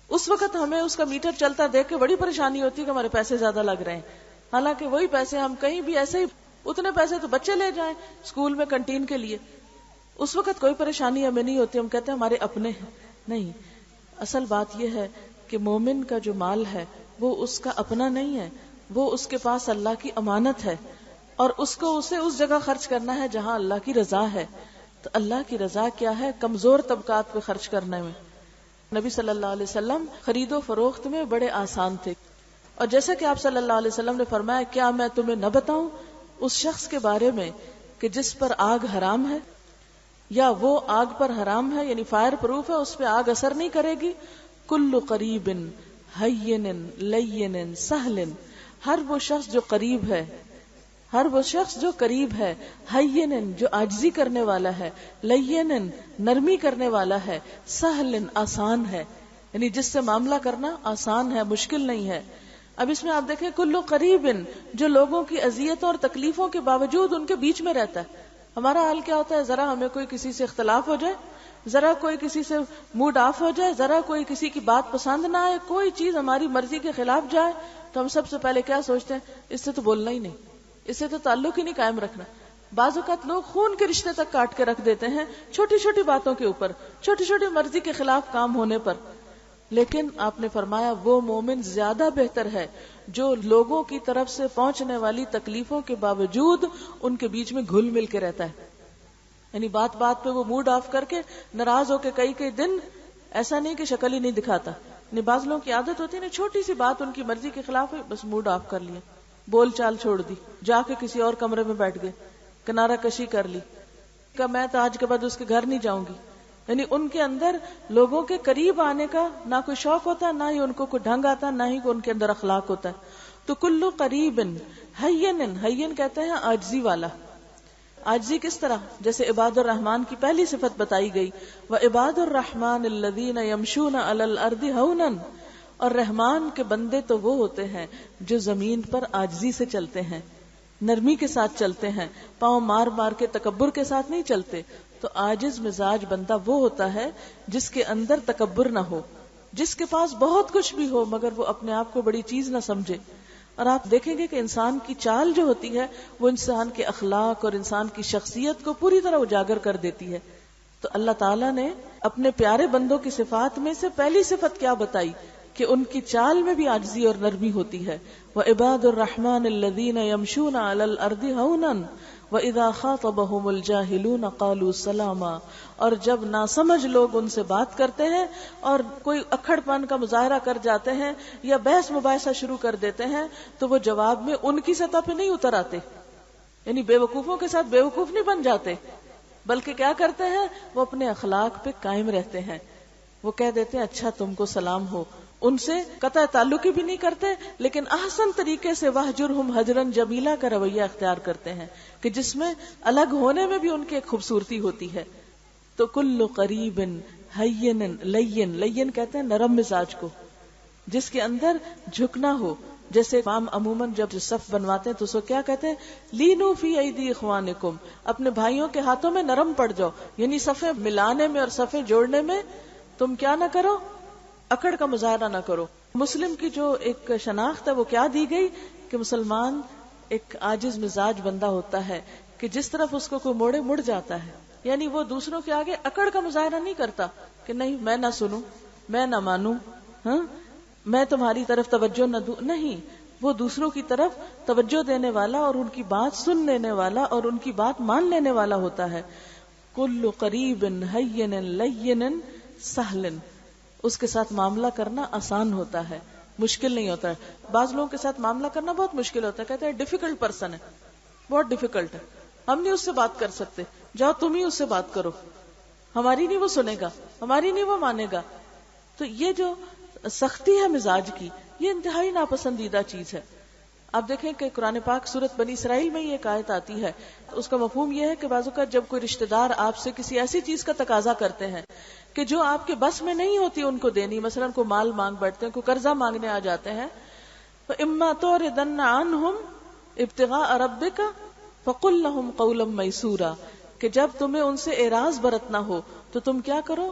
اس وقت ہمیں اس کا میٹر چلتا دیکھ کے بڑی پریشانی ہوتی ہے کہ ہمارے پیسے زیادہ لگ رہے ہیں. حالانکہ وہی پیسے ہم کہیں بھی ایسے ہی اتنے پیسے تو بچے لے جائیں اسکول میں کنٹین کے لیے، اس وقت کوئی پریشانی ہمیں نہیں ہوتی. ہم کہتے ہیں ہمارے اپنے ہیں. نہیں، اصل بات یہ ہے کہ مومن کا جو مال ہے وہ اس کا اپنا نہیں ہے، وہ اس کے پاس اللہ کی امانت ہے اور اسے اس جگہ خرچ کرنا ہے جہاں اللہ کی رضا ہے. تو اللہ کی رضا کیا ہے؟ کمزور طبقات پہ خرچ کرنے میں. نبی صلی اللہ علیہ وسلم خرید و فروخت میں بڑے آسان تھے. اور جیسا کہ آپ صلی اللہ علیہ وسلم نے فرمایا، کیا میں تمہیں نہ بتاؤں اس شخص کے بارے میں کہ جس پر آگ حرام ہے یا وہ آگ پر حرام ہے، یعنی فائر پروف ہے، اس پہ آگ اثر نہیں کرے گی. کل قریب ہین لین سہل، ہر وہ شخص جو قریب ہے، ہر وہ شخص جو قریب ہے، ہین جو عاجزی کرنے والا ہے، لین نرمی کرنے والا ہے، سہل آسان ہے، یعنی جس سے معاملہ کرنا آسان ہے، مشکل نہیں ہے. اب اس میں آپ دیکھیں کلو قریب، جو لوگوں کی اذیتوں اور تکلیفوں کے باوجود ان کے بیچ میں رہتا ہے. ہمارا حال کیا ہوتا ہے؟ ذرا ہمیں کوئی کسی سے اختلاف ہو جائے، ذرا کوئی کسی سے موڈ آف ہو جائے، ذرا کوئی کسی کی بات پسند نہ آئے، کوئی چیز ہماری مرضی کے خلاف جائے تو ہم سب سے پہلے کیا سوچتے ہیں؟ اس سے تو بولنا ہی نہیں، اس سے تو تعلق ہی نہیں قائم رکھنا. بعض اوقات لوگ خون کے رشتے تک کاٹ کے رکھ دیتے ہیں چھوٹی چھوٹی باتوں کے اوپر، چھوٹی چھوٹی مرضی کے خلاف کام ہونے پر. لیکن آپ نے فرمایا وہ مومن زیادہ بہتر ہے جو لوگوں کی طرف سے پہنچنے والی تکلیفوں کے باوجود ان کے بیچ میں گھل مل کے رہتا ہے. یعنی بات بات پہ وہ موڈ آف کر کے ناراض ہو کے کئی دن ایسا نہیں کہ شکل ہی نہیں دکھاتا. یعنی بعض لوگوں کی عادت ہوتی ہے نا، چھوٹی سی بات ان کی مرضی کے خلاف ہے، بس موڈ آف کر لیا، بول چال چھوڑ دی، جا کے کسی اور کمرے میں بیٹھ گئے، کنارہ کشی کر لی کہ میں تو آج کے بعد اس کے گھر نہیں جاؤں گی. یعنی ان کے اندر لوگوں کے قریب آنے کا نہ کوئی شوق ہوتا، نہ ہی ان کو کوئی ڈھنگ آتا، نہ ہی ان کے اندر اخلاق ہوتا ہے. تو کلو قریب ہین کہتے ہیں عاجزی والا. عاجزی کس طرح؟ جیسے عباد الرحمن کی پہلی صفت بتائی گئی، وعباد الرحمن الذین یمشون علی الارض ہونا، اور رحمان کے بندے تو وہ ہوتے ہیں جو زمین پر عاجزی سے چلتے ہیں، نرمی کے ساتھ چلتے ہیں، پاؤں مار مار کے تکبر کے ساتھ نہیں چلتے. تو عاجز مزاج بندہ وہ ہوتا ہے جس کے اندر تکبر نہ ہو، جس کے پاس بہت کچھ بھی ہو مگر وہ اپنے آپ کو بڑی چیز نہ سمجھے. اور آپ دیکھیں گے کہ انسان کی چال جو ہوتی ہے وہ انسان کے اخلاق اور انسان کی شخصیت کو پوری طرح اجاگر کر دیتی ہے. تو اللہ تعالیٰ نے اپنے پیارے بندوں کی صفات میں سے پہلی صفت کیا بتائی؟ کہ ان کی چال میں بھی عاجزی اور نرمی ہوتی ہے. وعباد الرحمن الذین یمشون علی الارض ہونا وَإِذَا خَاطَبَهُمُ الْجَاهِلُونَ قَالُوا سَلَامًا، اور جب ناسمجھ لوگ ان سے بات کرتے ہیں اور کوئی اکھڑ پن کا مظاہرہ کر جاتے ہیں یا بحث مباحثہ شروع کر دیتے ہیں تو وہ جواب میں ان کی سطح پہ نہیں اتر آتے، یعنی بے وقوفوں کے ساتھ بے وقوف نہیں بن جاتے، بلکہ کیا کرتے ہیں؟ وہ اپنے اخلاق پہ قائم رہتے ہیں. وہ کہہ دیتے ہیں اچھا تم کو سلام ہو، ان سے قطع تعلقی بھی نہیں کرتے، لیکن احسن طریقے سے وَاهْجُرْهُمْ هَجْرًا جَمِيلًا کا رویہ اختیار کرتے ہیں کہ جس میں الگ ہونے میں بھی ان کی ایک خوبصورتی ہوتی ہے. تو کل قریب ہین لین کہتے ہیں نرم مزاج کو، جس کے اندر جھکنا ہو. جیسے امام عموماً جب صف بنواتے ہیں تو اس کو کیا کہتے ہیں؟ لینو فی ایدی اخوانکم، اپنے بھائیوں کے ہاتھوں میں نرم پڑ جاؤ. یعنی صفیں ملانے میں اور صفیں جوڑنے میں تم کیا نہ کرو؟ اکڑ کا مظاہرہ نہ کرو. مسلم کی جو ایک شناخت ہے وہ کیا دی گئی کہ مسلمان ایک عاجز مزاج بندہ ہوتا ہے کہ جس طرف اس کو کوئی موڑے مڑ جاتا ہے. یعنی وہ دوسروں کے آگے اکڑ کا مظاہرہ نہیں کرتا کہ نہیں میں نہ سنوں، میں نہ مانوں، ہاں میں تمہاری طرف توجہ نہ دوں. نہیں، وہ دوسروں کی طرف توجہ دینے والا اور ان کی بات سن لینے والا اور ان کی بات مان لینے والا ہوتا ہے. کل قریب ہین لین سہل، اس کے ساتھ معاملہ کرنا آسان ہوتا ہے، مشکل نہیں ہوتا ہے. بعض لوگوں کے ساتھ معاملہ کرنا بہت مشکل ہوتا ہے، کہتے ہیں ڈیفیکلٹ پرسن ہے، بہت ڈیفیکلٹ ہے، ہم نہیں اس سے بات کر سکتے، جاؤ تم ہی اس سے بات کرو، ہماری نہیں وہ سنے گا، ہماری نہیں وہ مانے گا. تو یہ جو سختی ہے مزاج کی، یہ انتہائی ناپسندیدہ چیز ہے. آپ دیکھیں کہ قرآن پاک سورۃ بنی اسرائیل میں یہ ایک آیت آتی ہے، اس کا مفہوم یہ ہے کہ بعض اوقات جب کوئی رشتہ دار آپ سے کسی ایسی چیز کا تقاضا کرتے ہیں کہ جو آپ کے بس میں نہیں ہوتی ان کو دینی، مثلا کوئی مال مانگ بیٹھتے ہیں، کوئی قرضہ مانگنے آ جاتے ہیں، فَإِمَّا تُعْرِضَنَّ عَنْهُمْ ابْتِغَاءَ رَبِّكَ فَقُلْ لَهُمْ قَوْلًا مَيْسُورًا، کہ جب تمہیں ان سے اعراض برتنا ہو تو تم کیا کرو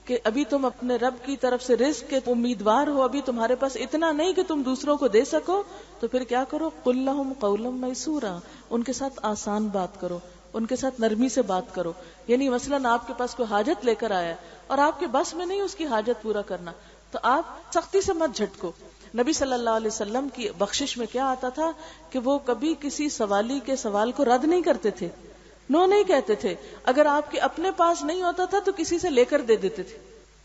کہ ابھی تم اپنے رب کی طرف سے رزق کے امیدوار ہو، ابھی تمہارے پاس اتنا نہیں کہ تم دوسروں کو دے سکو، تو پھر کیا کرو، قُلْ لَهُمْ قَوْلًا مَيْسُورًا، ان کے ساتھ آسان بات کرو، ان کے ساتھ نرمی سے بات کرو. یعنی مثلاً آپ کے پاس کوئی حاجت لے کر آیا اور آپ کے بس میں نہیں اس کی حاجت پورا کرنا، تو آپ سختی سے مت جھٹکو. نبی صلی اللہ علیہ وسلم کی بخشش میں کیا آتا تھا کہ وہ کبھی کسی سوالی کے سوال کو رد نہیں کرتے تھے، نو نہیں کہتے تھے. اگر آپ کے اپنے پاس نہیں ہوتا تھا تو کسی سے لے کر دے دیتے تھے.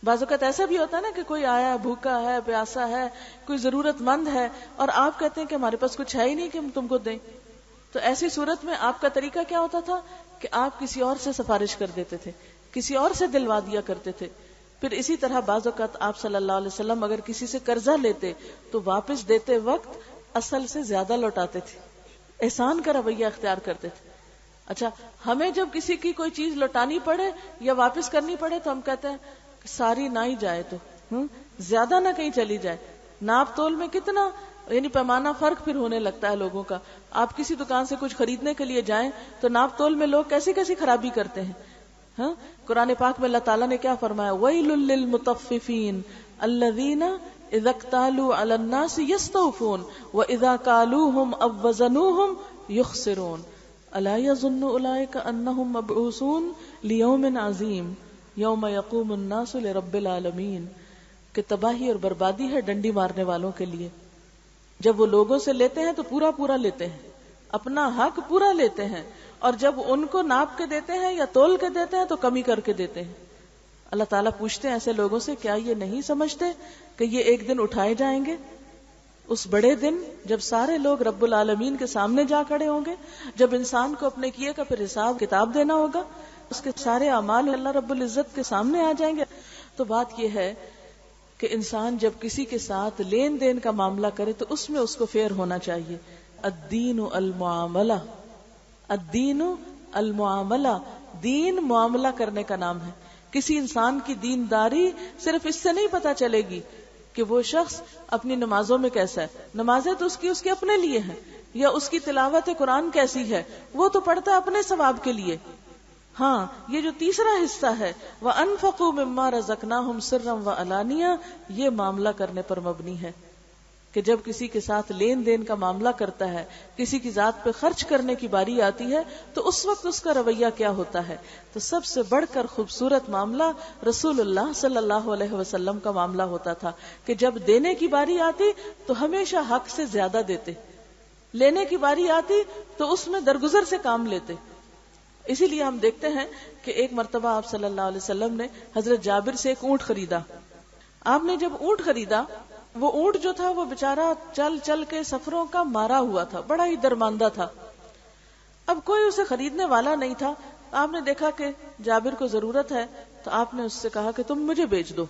بعض اوقات ایسا بھی ہوتا ہے نا کہ کوئی آیا بھوکا ہے، پیاسا ہے، کوئی ضرورت مند ہے، اور آپ کہتے ہیں کہ ہمارے پاس کچھ ہے ہی نہیں کہ ہم تم کو دیں. تو ایسی صورت میں آپ کا طریقہ کیا ہوتا تھا کہ آپ کسی اور سے سفارش کر دیتے تھے، کسی اور سے دلوا دیا کرتے تھے. پھر اسی طرح بعض اوقات آپ صلی اللہ علیہ وسلم اگر کسی سے قرضہ لیتے تو واپس دیتے وقت اصل سے زیادہ لوٹاتے تھے، احسان کا رویہ اختیار کرتے تھے. اچھا، ہمیں جب کسی کی کوئی چیز لوٹانی پڑے یا واپس کرنی پڑے تو ہم کہتے ہیں کہ ساری نہ ہی جائے، تو زیادہ نہ کہیں چلی جائے. ناپ تول میں کتنا یعنی پیمانہ فرق پھر ہونے لگتا ہے لوگوں کا. آپ کسی دکان سے کچھ خریدنے کے لیے جائیں تو ناپ تول میں لوگ کیسی کیسی خرابی کرتے ہیں. قرآن پاک میں اللہ تعالیٰ نے کیا فرمایا، وَيْلٌ لِّلْمُطَفِّفِينَ الَّذِينَ إِذَا اكْتَالُوا عَلَى النَّاسِ يَسْتَوْفُونَ وَإِذَا كَالُوهُمْ أَو وَّزَنُوهُمْ يُخْسِرُونَ أَلَا يَظُنُّ أُولَٰئِكَ أَنَّهُمْ مَبْعُوثُونَ لِيَوْمٍ عَظِيمٍ يَوْمَ يَقُومُ النَّاسُ لِرَبِّ الْعَالَمِينَ. کہ تباہی اور بربادی ہے ڈنڈی مارنے والوں کے لیے. جب وہ لوگوں سے لیتے ہیں تو پورا پورا لیتے ہیں، اپنا حق پورا لیتے ہیں، اور جب ان کو ناپ کے دیتے ہیں یا تول کے دیتے ہیں تو کمی کر کے دیتے ہیں. اللہ تعالیٰ پوچھتے ہیں ایسے لوگوں سے، کیا یہ نہیں سمجھتے کہ یہ ایک دن اٹھائے جائیں گے، اس بڑے دن جب سارے لوگ رب العالمین کے سامنے جا کھڑے ہوں گے، جب انسان کو اپنے کیے کا پھر حساب کتاب دینا ہوگا، اس کے سارے اعمال اللہ رب العزت کے سامنے آ جائیں گے. تو بات یہ ہے کہ انسان جب کسی کے ساتھ لین دین کا معاملہ کرے تو اس میں اس کو فیئر ہونا چاہیے. الدین المعاملہ، الدین المعاملہ، دین معاملہ کرنے کا نام ہے. کسی انسان کی دینداری صرف اس سے نہیں پتا چلے گی کہ وہ شخص اپنی نمازوں میں کیسا ہے. نمازیں تو اس کے اپنے لیے ہیں، یا اس کی تلاوت قرآن کیسی ہے وہ تو پڑھتا ہے اپنے ثواب کے لیے. ہاں، یہ جو تیسرا حصہ ہے وَأَنفَقُوا مِمَّا رَزَقْنَاهُمْ سِرًّا وَعَلَانِيَةً، یہ معاملہ کرنے پر مبنی ہے کہ جب کسی کے ساتھ لین دین کا معاملہ کرتا ہے، کسی کی ذات پہ خرچ کرنے کی باری آتی ہے تو اس وقت اس کا رویہ کیا ہوتا ہے. تو سب سے بڑھ کر خوبصورت معاملہ رسول اللہ صلی اللہ علیہ وسلم کا معاملہ ہوتا تھا کہ جب دینے کی باری آتی تو ہمیشہ حق سے زیادہ دیتے، لینے کی باری آتی تو اس میں درگزر سے کام لیتے. اسی لیے ہم دیکھتے ہیں کہ ایک مرتبہ آپ صلی اللہ علیہ وسلم نے حضرت جابر سے ایک اونٹ خریدا. آپ نے جب اونٹ خریدا، وہ اونٹ جو تھا وہ بیچارہ چل چل کے سفروں کا مارا ہوا تھا، بڑا ہی درماندہ تھا. اب کوئی اسے خریدنے والا نہیں تھا. آپ نے دیکھا کہ جابر کو ضرورت ہے تو آپ نے اس سے کہا کہ تم مجھے بیچ دو.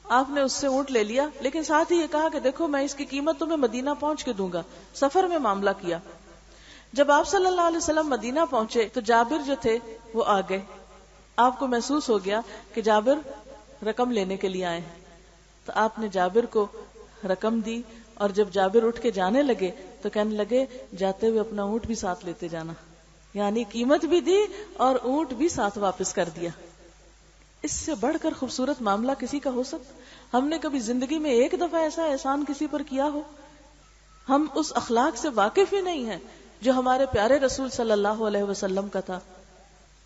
آپ نے اس سے اونٹ لے لیا، لیکن ساتھ ہی یہ کہا کہ دیکھو میں اس کی قیمت تمہیں مدینہ پہنچ کے دوں گا. سفر میں معاملہ کیا. جب آپ صلی اللہ علیہ وسلم مدینہ پہنچے تو جابر جو تھے وہ آ گئے. آپ کو محسوس ہو گیا کہ جابر رقم لینے کے لیے آئے ہیں، تو آپ نے جابر کو رقم دی، اور جب جابر اٹھ کے جانے لگے تو کہنے لگے جاتے ہوئے اپنا اونٹ بھی ساتھ لیتے جانا. یعنی قیمت بھی دی اور اونٹ بھی ساتھ واپس کر دیا. اس سے بڑھ کر خوبصورت معاملہ کسی کا ہو سکتا؟ ہم نے کبھی زندگی میں ایک دفعہ ایسا احسان کسی پر کیا ہو؟ ہم اس اخلاق سے واقف ہی نہیں ہیں جو ہمارے پیارے رسول صلی اللہ علیہ وسلم کا تھا.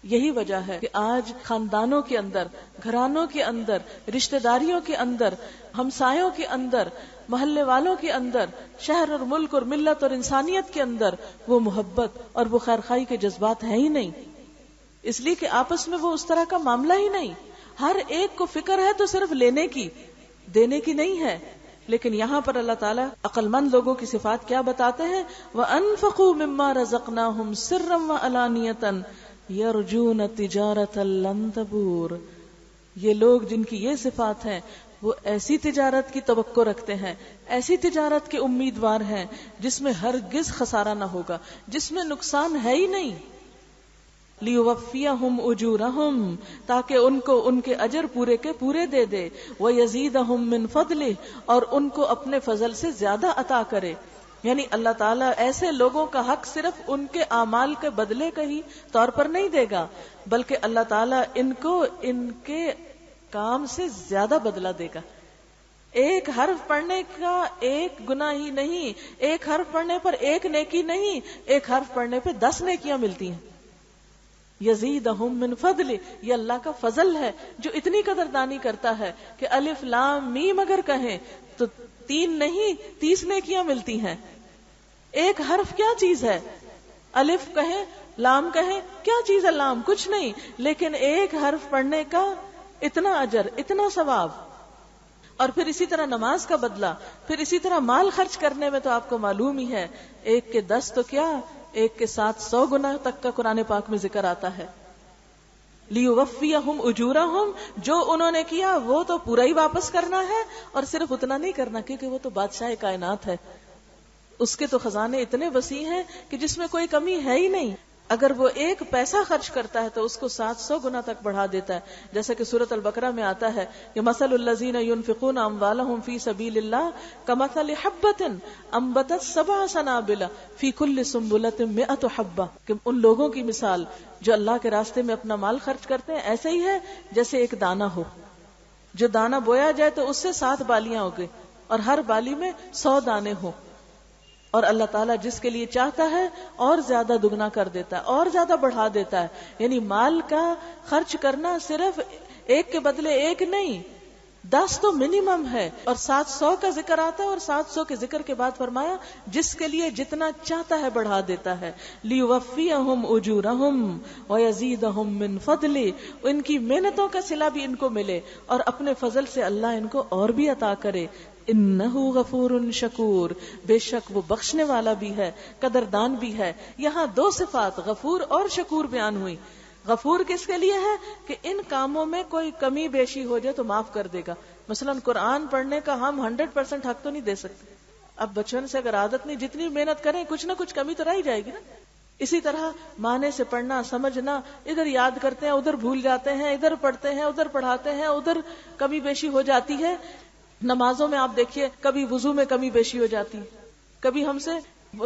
یہی وجہ ہے کہ آج خاندانوں کے اندر، گھرانوں کے اندر، رشتہ داریوں کے اندر، ہمسایوں کے اندر، محلے والوں کے اندر، شہر اور ملک اور ملت اور انسانیت کے اندر وہ محبت اور وہ خیرخواہی کے جذبات ہیں ہی نہیں، اس لیے کہ آپس میں وہ اس طرح کا معاملہ ہی نہیں. ہر ایک کو فکر ہے تو صرف لینے کی، دینے کی نہیں ہے. لیکن یہاں پر اللہ تعالیٰ عقل مند لوگوں کی صفات کیا بتاتے ہیں؟ وَأَنفِقُوا مِمَّا رَزَقْنَاهُمْ سِرًّا وَعَلَانِيَةً يَرْجُونَ تِجَارَةً لَن تَبُورَ. یہ لوگ جن کی یہ صفات ہیں وہ ایسی تجارت کی توقع رکھتے ہیں، ایسی تجارت کے امیدوار ہیں جس میں ہرگز خسارہ نہ ہوگا، جس میں نقصان ہے ہی نہیں. لِيُوَفِّيَهُمْ أُجُورَهُمْ، تاکہ ان کو ان کے اجر پورے کے پورے دے دے. وَيَزِيدَهُمْ مِنْ فَضْلِهِ، اور ان کو اپنے فضل سے زیادہ عطا کرے. یعنی اللہ تعالیٰ ایسے لوگوں کا حق صرف ان کے اعمال کے بدلے کا ہی طور پر نہیں دے گا، بلکہ اللہ تعالیٰ ان کو ان کے کام سے زیادہ بدلہ دے گا. ایک حرف پڑھنے کا ایک گناہ ہی نہیں، ایک حرف پڑھنے پر ایک نیکی نہیں، ایک حرف پڑھنے پہ 10 نیکیاں ملتی ہیں. یزیدہم من فضل، یہ اللہ کا فضل ہے جو اتنی قدردانی کرتا ہے کہ الف لام میم اگر کہیں تو 3 نہیں 30 نیکیاں ملتی ہیں. ایک حرف کیا چیز ہے؟ الف کہیں لام کہیں کیا چیز ہے؟ لام کچھ نہیں، لیکن ایک حرف پڑھنے کا اتنا اجر، اتنا ثواب. اور پھر اسی طرح نماز کا بدلہ، پھر اسی طرح مال خرچ کرنے میں تو آپ کو معلوم ہی ہے، 1 کے 10 تو کیا، 1 کے 700 گنا تک کا قرآن پاک میں ذکر آتا ہے. لِيُوَفِّيَهُمْ أُجُورَهُمْ، جو انہوں نے کیا وہ تو پورا ہی واپس کرنا ہے، اور صرف اتنا نہیں کرنا کیونکہ وہ تو بادشاہ کائنات ہے، اس کے تو خزانے اتنے وسیع ہیں کہ جس میں کوئی کمی ہے ہی نہیں. اگر وہ 1 پیسہ خرچ کرتا ہے تو اس کو 700 گنا تک بڑھا دیتا ہے. جیسا کہ سورۃ البقرہ میں آتا ہے کہ مثل الذین ينفقون اموالهم فی سبیل اللہ کمثل حبۃ انبتت 7 سنابل فی کل سنبلۃ 100 حبۃ، کہ ان لوگوں کی مثال جو اللہ کے راستے میں اپنا مال خرچ کرتے ہیں ایسے ہی ہے جیسے ایک دانہ ہو، جو دانہ بویا جائے تو اس سے 7 بالیاں اگے اور ہر بالی میں 100 دانے ہوں. اور اللہ تعالیٰ جس کے لیے چاہتا ہے اور زیادہ دگنا کر دیتا ہے، اور زیادہ بڑھا دیتا ہے. یعنی مال کا خرچ کرنا صرف 1 کے بدلے 1 نہیں، 10 تو منیمم ہے. اور 700 کا ذکر آتا ہے، اور 700 کے ذکر کے بعد فرمایا جس کے لیے جتنا چاہتا ہے بڑھا دیتا ہے. لِيُوَفِّيَهُمْ أُجُورَهُمْ وَيَزِيدَهُمْ مِنْ فَضْلِهِ، ان کی محنتوں کا صلہ بھی ان کو ملے اور اپنے فضل سے اللہ ان کو اور بھی عطا کرے. انہ غفور شکور، بے شک وہ بخشنے والا بھی ہے، قدردان بھی ہے. یہاں 2 صفات غفور اور شکور بیان ہوئی. غفور کس کے لیے ہے؟ کہ ان کاموں میں کوئی کمی بیشی ہو جائے تو معاف کر دے گا. مثلا قرآن پڑھنے کا ہم 100% حق تو نہیں دے سکتے. اب بچپن سے اگر عادت نہیں، جتنی محنت کریں کچھ نہ کچھ کمی تو رہ ہی جائے گی نا. اسی طرح معنی سے پڑھنا، سمجھنا، ادھر یاد کرتے ہیں ادھر بھول جاتے ہیں، ادھر پڑھتے ہیں ادھر پڑھاتے ہیں، ادھر کمی بیشی ہو جاتی ہے. نمازوں میں آپ دیکھیے کبھی وضو میں کمی بیشی ہو جاتی، کبھی ہم سے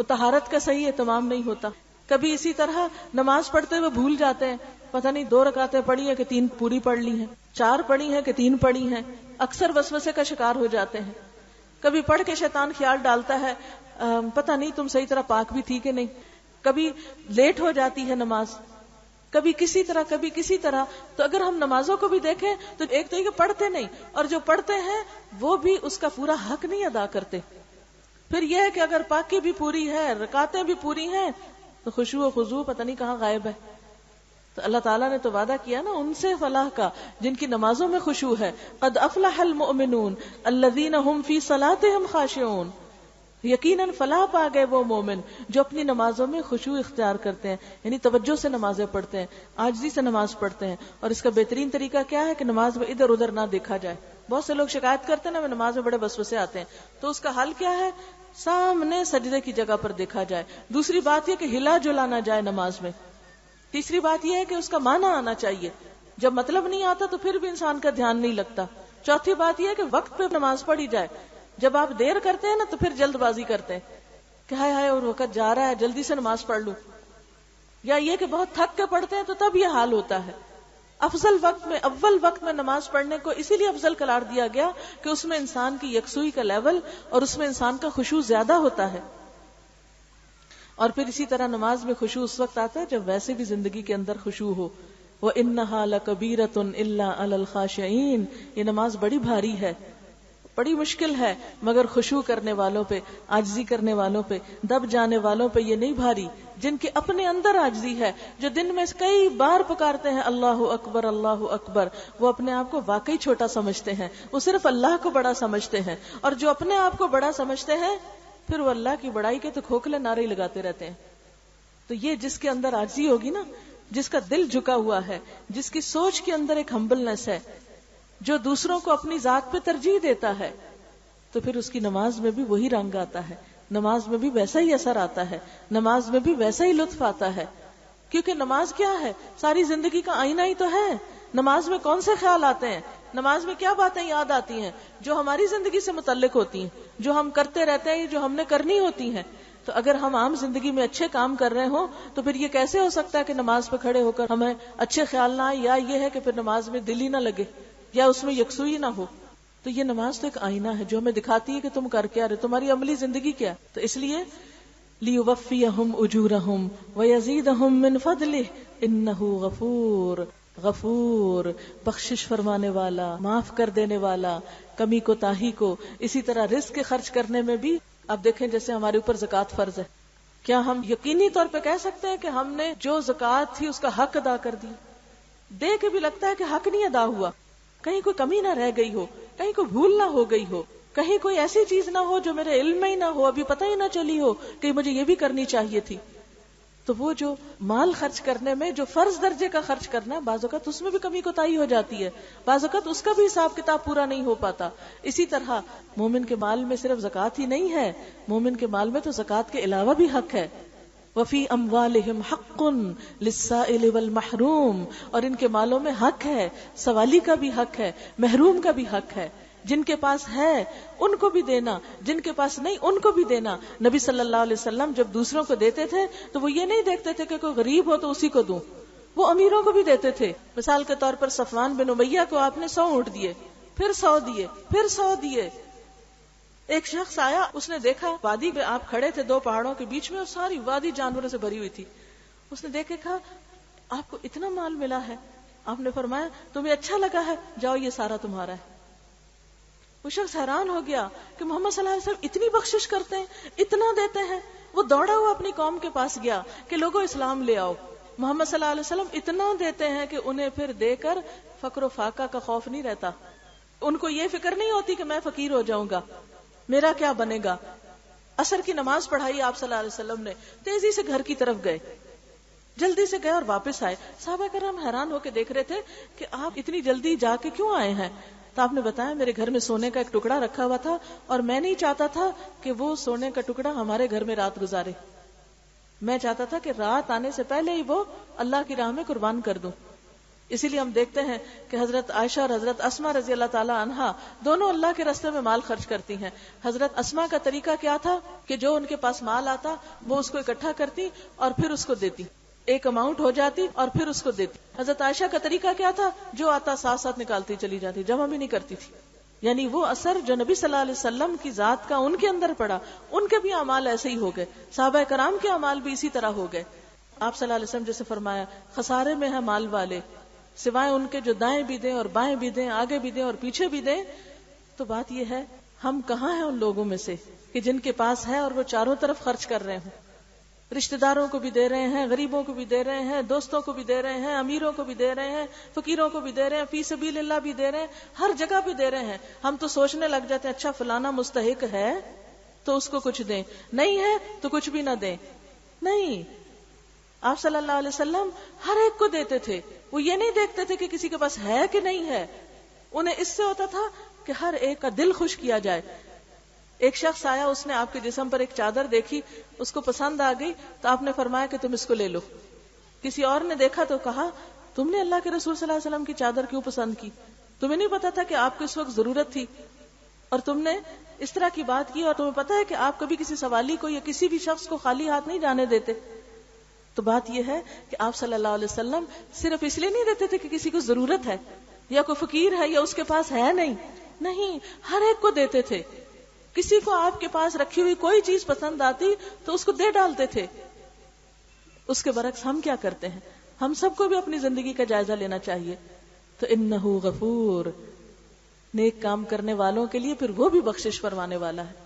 طہارت کا صحیح اہتمام نہیں ہوتا، کبھی اسی طرح نماز پڑھتے ہوئے بھول جاتے ہیں، پتہ نہیں 2 رکعتیں پڑھی ہیں کہ 3 پوری پڑھ لی ہیں، 4 پڑھی ہیں کہ 3 پڑھی ہیں. اکثر وسوسے کا شکار ہو جاتے ہیں. کبھی پڑھ کے شیطان خیال ڈالتا ہے پتہ نہیں تم صحیح طرح پاک بھی تھی کہ نہیں. کبھی لیٹ ہو جاتی ہے نماز، کبھی کسی طرح کبھی کسی طرح. تو اگر ہم نمازوں کو بھی دیکھیں تو ایک تو یہ کہ پڑھتے نہیں، اور جو پڑھتے ہیں وہ بھی اس کا پورا حق نہیں ادا کرتے. پھر یہ ہے کہ اگر پاکی بھی پوری ہے، رکعتیں بھی پوری ہیں، تو خشوع و خضوع پتہ نہیں کہاں غائب ہے. تو اللہ تعالیٰ نے تو وعدہ کیا نا ان سے فلاح کا جن کی نمازوں میں خشوع ہے. قد افلح المؤمنون الذین هم فی صلاتهم خاشعون، یقیناً فلاح پا گئے وہ مومن جو اپنی نمازوں میں خشوع اختیار کرتے ہیں، یعنی توجہ سے نمازیں پڑھتے ہیں، عاجزی سے نماز پڑھتے ہیں. اور اس کا بہترین طریقہ کیا ہے کہ نماز میں ادھر ادھر نہ دیکھا جائے. بہت سے لوگ شکایت کرتے ہیں نا نماز میں بڑے وسوسے آتے ہیں، تو اس کا حل کیا ہے؟ سامنے سجدے کی جگہ پر دیکھا جائے. دوسری بات یہ کہ ہلا جلا نہ جائے نماز میں. تیسری بات یہ ہے کہ اس کا معنی آنا چاہیے، جب مطلب نہیں آتا تو پھر بھی انسان کا دھیان نہیں لگتا. چوتھی بات یہ ہے کہ وقت پہ نماز پڑھی جائے. جب آپ دیر کرتے ہیں نا تو پھر جلد بازی کرتے ہیں کہ ہائے ہائے اور وقت جا رہا ہے جلدی سے نماز پڑھ لوں، یا یہ کہ بہت تھک کے پڑھتے ہیں تو تب یہ حال ہوتا ہے. افضل وقت میں، اول وقت میں نماز پڑھنے کو اسی لیے افضل قرار دیا گیا کہ اس میں انسان کی یکسوئی کا لیول اور اس میں انسان کا خشوع زیادہ ہوتا ہے. اور پھر اسی طرح نماز میں خشوع اس وقت آتا ہے جب ویسے بھی زندگی کے اندر خشوع ہو. وَإِنَّهَا لَكَبِيرَةٌ إِلَّا عَلَى الْخَاشِعِينَ، یہ نماز بڑی بھاری ہے، بڑی مشکل ہے، مگر خشوع کرنے والوں پہ، عاجزی کرنے والوں پہ، دب جانے والوں پہ یہ نہیں بھاری، جن کے اپنے اندر عاجزی ہے، جو دن میں کئی بار پکارتے ہیں اللہ اکبر اللہ اکبر، وہ اپنے آپ کو واقعی چھوٹا سمجھتے ہیں، وہ صرف اللہ کو بڑا سمجھتے ہیں. اور جو اپنے آپ کو بڑا سمجھتے ہیں پھر وہ اللہ کی بڑائی کے تو کھوکھلے نعرے ہی لگاتے رہتے ہیں. تو یہ جس کے اندر عاجزی ہوگی نا، جس کا دل جھکا ہوا ہے، جس کی سوچ کے اندر ایک ہمبلنس ہے، جو دوسروں کو اپنی ذات پہ ترجیح دیتا ہے، تو پھر اس کی نماز میں بھی وہی رنگ آتا ہے، نماز میں بھی ویسا ہی اثر آتا ہے، نماز میں بھی ویسا ہی لطف آتا ہے. کیونکہ نماز کیا ہے؟ ساری زندگی کا آئینہ ہی تو ہے. نماز میں کون سے خیال آتے ہیں؟ نماز میں کیا باتیں یاد آتی ہیں جو ہماری زندگی سے متعلق ہوتی ہیں، جو ہم کرتے رہتے ہیں، جو ہم نے کرنی ہوتی ہیں. تو اگر ہم عام زندگی میں اچھے کام کر رہے ہوں تو پھر یہ کیسے ہو سکتا ہے کہ نماز پہ کھڑے ہو کر ہمیں اچھے خیال نہ آئے، یا یہ ہے کہ پھر نماز میں دل ہی نہ لگے یا اس میں یکسوئی نہ ہو. تو یہ نماز تو ایک آئینہ ہے جو ہمیں دکھاتی ہے کہ تم کر کیا رہے، تمہاری عملی زندگی کیا. تو اس لیے لِيُوَفِّيَهُمْ أُجُورَهُمْ وَيَزِيدَهُمْ مِنْ فَضْلِهِ إِنَّهُ غَفُورٌ، غفور، بخشش فرمانے والا، معاف کر دینے والا، کمی کو تاہی کو. اسی طرح رزق کے خرچ کرنے میں بھی اب دیکھیں جیسے ہمارے اوپر زکوٰۃ فرض ہے، کیا ہم یقینی طور پہ کہہ سکتے ہیں کہ ہم نے جو زکوٰۃ تھی اس کا حق ادا کر دی؟ دے کے بھی لگتا ہے کہ حق نہیں ادا ہوا، کہیں کوئی کمی نہ رہ گئی ہو، کہیں کوئی بھول نہ ہو گئی ہو، کہیں کوئی ایسی چیز نہ ہو جو میرے علم میں ہی نہ ہو، ابھی پتہ ہی نہ چلی ہو کہ مجھے یہ بھی کرنی چاہیے تھی. تو وہ جو مال خرچ کرنے میں جو فرض درجے کا خرچ کرنا ہے، بعض اوقات اس میں بھی کمی کوتاہی ہو جاتی ہے، بعض اوقات اس کا بھی حساب کتاب پورا نہیں ہو پاتا. اسی طرح مومن کے مال میں صرف زکوٰۃ ہی نہیں ہے، مومن کے مال میں تو زکوٰۃ کے علاوہ بھی حق ہے. وفی اموالہم حق للسائل والمحروم، اور ان کے مالوں میں حق ہے، سوالی کا بھی حق ہے، محروم کا بھی حق ہے. جن کے پاس ہے ان کو بھی دینا، جن کے پاس نہیں ان کو بھی دینا. نبی صلی اللہ علیہ وسلم جب دوسروں کو دیتے تھے تو وہ یہ نہیں دیکھتے تھے کہ کوئی غریب ہو تو اسی کو دوں، وہ امیروں کو بھی دیتے تھے. مثال کے طور پر صفوان بن امیہ کو آپ نے 100 اونٹ دیے، پھر 100 دیے، پھر 100 دیے. ایک شخص آیا، اس نے دیکھا وادی میں آپ کھڑے تھے 2 پہاڑوں کے بیچ میں اور ساری وادی جانوروں سے بھری ہوئی تھی. اس نے دیکھ کے کہا آپ کو اتنا مال ملا ہے؟ آپ نے فرمایا تمہیں اچھا لگا ہے، جاؤ یہ سارا تمہارا ہے. وہ شخص حیران ہو گیا کہ محمد صلی اللہ علیہ وسلم اتنی بخشش کرتے ہیں، اتنا دیتے ہیں. وہ دوڑا ہوا اپنی قوم کے پاس گیا کہ لوگوں اسلام لے آؤ. محمد صلی اللہ علیہ وسلم اتنا دیتے ہیں کہ انہیں پھر دے کر فقر و فاقہ کا خوف نہیں رہتا. ان کو یہ فکر نہیں ہوتی کہ میں فقیر ہو جاؤں گا، میرا کیا بنے گا. عصر کی نماز پڑھائی آپ صلی اللہ علیہ وسلم نے، تیزی سے گھر کی طرف گئے، جلدی سے گئے اور واپس آئے. صحابہ کرام حیران ہو کے دیکھ رہے تھے کہ آپ اتنی جلدی جا کے کیوں آئے ہیں. تو آپ نے بتایا میرے گھر میں سونے کا ایک ٹکڑا رکھا ہوا تھا اور میں نہیں چاہتا تھا کہ وہ سونے کا ٹکڑا ہمارے گھر میں رات گزارے، میں چاہتا تھا کہ رات آنے سے پہلے ہی وہ اللہ کی راہ میں قربان کر دوں. اسی لیے ہم دیکھتے ہیں کہ حضرت عائشہ اور حضرت اسما رضی اللہ تعالی عنہا دونوں اللہ کے راستے میں مال خرچ کرتی ہیں. حضرت اسما کا طریقہ کیا تھا کہ جو ان کے پاس مال آتا وہ اس کو اکٹھا کرتی اور پھر اس کو دیتی، ایک اماؤنٹ ہو جاتی اور پھر اس کو دیتی. حضرت عائشہ کا طریقہ کیا تھا؟ جو آتا ساتھ ساتھ نکالتی چلی جاتی، جمع بھی نہیں کرتی تھی. یعنی وہ اثر جو نبی صلی اللہ علیہ وسلم کی ذات کا ان کے اندر پڑا، ان کے بھی اعمال ایسے ہی ہو گئے، صحابہ کرام کے اعمال بھی اسی طرح ہو گئے. آپ صلی اللہ علیہ وسلم جیسے فرمایا خسارے میں ہے مال والے سوائے ان کے جو دائیں بھی دیں اور بائیں بھی دیں، آگے بھی دیں اور پیچھے بھی دیں. تو بات یہ ہے ہم کہاں ہیں ان لوگوں میں سے کہ جن کے پاس ہے اور وہ چاروں طرف خرچ کر رہے ہوں، رشتہ داروں کو بھی دے رہے ہیں، غریبوں کو بھی دے رہے ہیں، دوستوں کو بھی دے رہے ہیں، امیروں کو بھی دے رہے ہیں، فقیروں کو بھی دے رہے ہیں، فی سبیل اللہ بھی دے رہے ہیں، ہر جگہ بھی دے رہے ہیں. ہم تو سوچنے لگ جاتے ہیں اچھا فلانا مستحق ہے تو اس کو کچھ دیں، نہیں ہے تو کچھ بھی نہ دیں. نہیں، آپ صلی اللہ علیہ وسلم ہر ایک کو دیتے تھے. وہ یہ نہیں دیکھتے تھے کہ کسی کے پاس ہے کہ نہیں ہے، انہیں اس سے ہوتا تھا کہ ہر ایک کا دل خوش کیا جائے. ایک شخص آیا، اس نے آپ کے جسم پر ایک چادر دیکھی، اس کو پسند آ گئی تو آپ نے فرمایا کہ تم اس کو لے لو. کسی اور نے دیکھا تو کہا تم نے اللہ کے رسول صلی اللہ علیہ وسلم کی چادر کیوں پسند کی؟ تمہیں نہیں پتا تھا کہ آپ کو اس وقت ضرورت تھی اور تم نے اس طرح کی بات کی، اور تمہیں پتا ہے کہ آپ کبھی کسی سوالی کو یا کسی بھی شخص کو خالی ہاتھ نہیں جانے دیتے. تو بات یہ ہے کہ آپ صلی اللہ علیہ وسلم صرف اس لیے نہیں دیتے تھے کہ کسی کو ضرورت ہے یا کوئی فقیر ہے یا اس کے پاس ہے نہیں، ہر ایک کو دیتے تھے. کسی کو آپ کے پاس رکھی ہوئی کوئی چیز پسند آتی تو اس کو دے ڈالتے تھے. اس کے برعکس ہم کیا کرتے ہیں؟ ہم سب کو بھی اپنی زندگی کا جائزہ لینا چاہیے. تو انہ غفور، نیک کام کرنے والوں کے لیے پھر وہ بھی بخشش فرمانے والا ہے.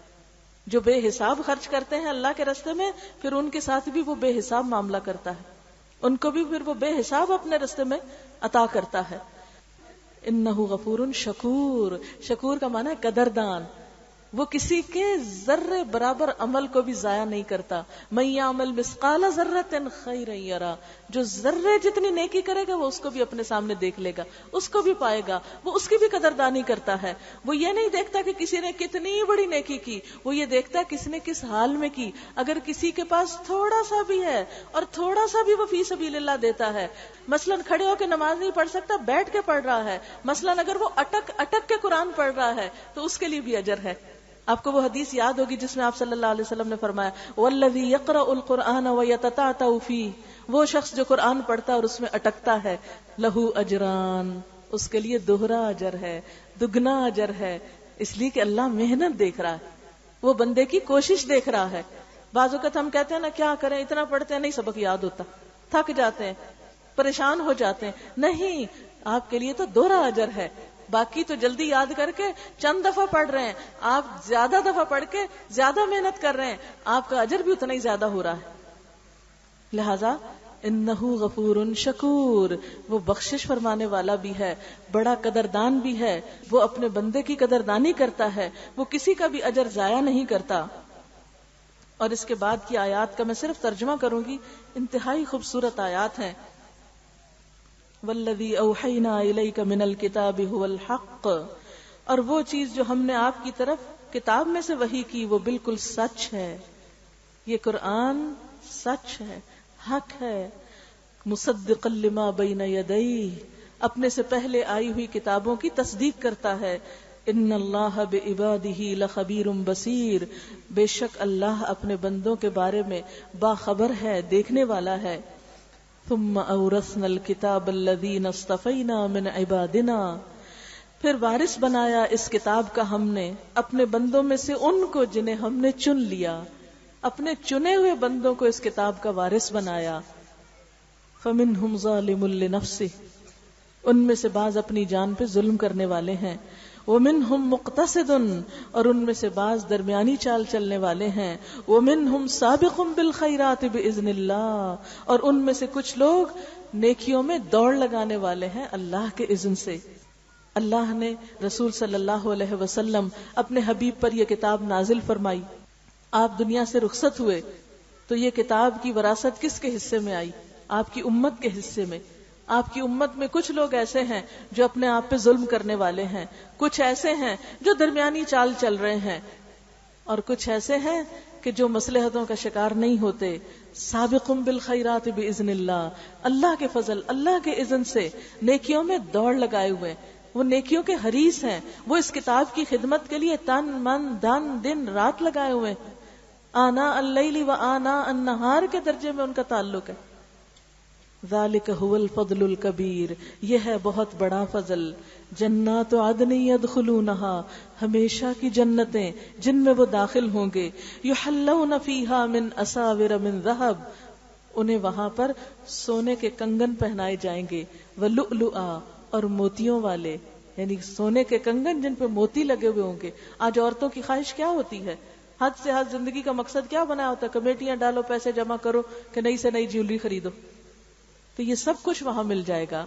جو بے حساب خرچ کرتے ہیں اللہ کے راستے میں، پھر ان کے ساتھ بھی وہ بے حساب معاملہ کرتا ہے، ان کو بھی پھر وہ بے حساب اپنے راستے میں عطا کرتا ہے. انہ غفور شکور، شکور کا معنی ہے قدردان. وہ کسی کے ذرے برابر عمل کو بھی ضائع نہیں کرتا. من یعمل مثقال ذرۃ خیرا یرا، جو ذرے جتنی نیکی کرے گا وہ اس کو بھی اپنے سامنے دیکھ لے گا، اس کو بھی پائے گا. وہ اس کی بھی قدردانی کرتا ہے. وہ یہ نہیں دیکھتا کہ کسی نے کتنی بڑی نیکی کی، وہ یہ دیکھتا ہے کس نے کس حال میں کی. اگر کسی کے پاس تھوڑا سا بھی ہے اور تھوڑا سا بھی وہ فی سبیل اللہ دیتا ہے، مثلا کھڑے ہو کے نماز نہیں پڑھ سکتا، بیٹھ کے پڑھ رہا ہے، مثلا اگر وہ اٹک اٹک کے قرآن پڑھ رہا ہے تو اس کے لیے بھی اجر ہے. آپ کو وہ حدیث یاد ہوگی جس میں آپ صلی اللہ علیہ وسلم نے فرمایا والذی یقرأ القرآن ویتتعتع فیہ، وہ شخص جو قرآن پڑھتا ہے اور اس میں اٹکتا ہے، لہو اجران، اس کے لیے دوہرا اجر ہے، دگنا اجر ہے. اس لیے کہ اللہ محنت دیکھ رہا ہے، وہ بندے کی کوشش دیکھ رہا ہے. بعض اوقات ہم کہتے ہیں نا کیا کریں، اتنا پڑھتے ہیں نہیں سبق یاد ہوتا، تھک جاتے ہیں، پریشان ہو جاتے ہیں. نہیں، آپ کے لیے تو دوہرا اجر ہے. باقی تو جلدی یاد کر کے چند دفعہ پڑھ رہے ہیں، آپ زیادہ دفعہ پڑھ کے زیادہ محنت کر رہے ہیں، آپ کا اجر بھی اتنا ہی زیادہ ہو رہا ہے. لہذا انہ غفور شکور، وہ بخشش فرمانے والا بھی ہے، بڑا قدردان بھی ہے. وہ اپنے بندے کی قدردانی کرتا ہے، وہ کسی کا بھی اجر ضائع نہیں کرتا. اور اس کے بعد کی آیات کا میں صرف ترجمہ کروں گی، انتہائی خوبصورت آیات ہیں. والذی اوحینا الیک من الکتاب هو الحق، اور وہ چیز جو ہم نے آپ کی طرف کتاب میں سے وحی کی وہ بالکل سچ ہے. یہ قرآن سچ ہے، حق ہے. مصدقا لما بین یدیہ، اپنے سے پہلے آئی ہوئی کتابوں کی تصدیق کرتا ہے. ان اللہ بعبادہ لخبیر بصیر، بے شک اللہ اپنے بندوں کے بارے میں باخبر ہے، دیکھنے والا ہے. ثم اورثنا الكتاب الذین اصطفینا من عبادنا، پھر وارث بنایا اس کتاب کا ہم نے اپنے بندوں میں سے ان کو جنہیں ہم نے چن لیا، اپنے چنے ہوئے بندوں کو اس کتاب کا وارث بنایا. فمنہم ظالم لنفسہ، ان میں سے بعض اپنی جان پہ ظلم کرنے والے ہیں. ومنہم مقتصد، اور ان میں سے بعض درمیانی چال چلنے والے ہیں. ومنہم سابق بالخیرات باذن اللہ، اور ان میں سے کچھ لوگ نیکیوں میں دوڑ لگانے والے ہیں اللہ کے اذن سے. اللہ نے رسول صلی اللہ علیہ وسلم اپنے حبیب پر یہ کتاب نازل فرمائی. آپ دنیا سے رخصت ہوئے تو یہ کتاب کی وراثت کس کے حصے میں آئی؟ آپ کی امت کے حصے میں. آپ کی امت میں کچھ لوگ ایسے ہیں جو اپنے آپ پہ ظلم کرنے والے ہیں، کچھ ایسے ہیں جو درمیانی چال چل رہے ہیں، اور کچھ ایسے ہیں کہ جو مصلحتوں کا شکار نہیں ہوتے. سابقم بالخیرات باذن اللہ، اللہ کے فضل، اللہ کے اذن سے نیکیوں میں دوڑ لگائے ہوئے، وہ نیکیوں کے حریص ہیں. وہ اس کتاب کی خدمت کے لیے تن من دھن دن رات لگائے ہوئے. آنا اللیل و آنا النہار کے درجے میں ان کا تعلق ہے. ذالک هو الفضل الکبیر، یہ ہے بہت بڑا فضل. جنات عدن یدخلونہا، ہمیشہ کی جنتیں جن میں وہ داخل ہوں گے. یحلون فیہا من اساور من ذہب، انہیں وہاں پر سونے کے کنگن پہنائے جائیں گے. ولؤلؤا، اور موتیوں والے، یعنی سونے کے کنگن جن پہ موتی لگے ہوئے ہوں گے. آج عورتوں کی خواہش کیا ہوتی ہے؟ حد سے حد زندگی کا مقصد کیا بنایا ہوتا ہے؟ کمیٹیاں ڈالو، پیسے جمع کرو کہ نئی سے نئی جیولری خریدو. تو یہ سب کچھ وہاں مل جائے گا.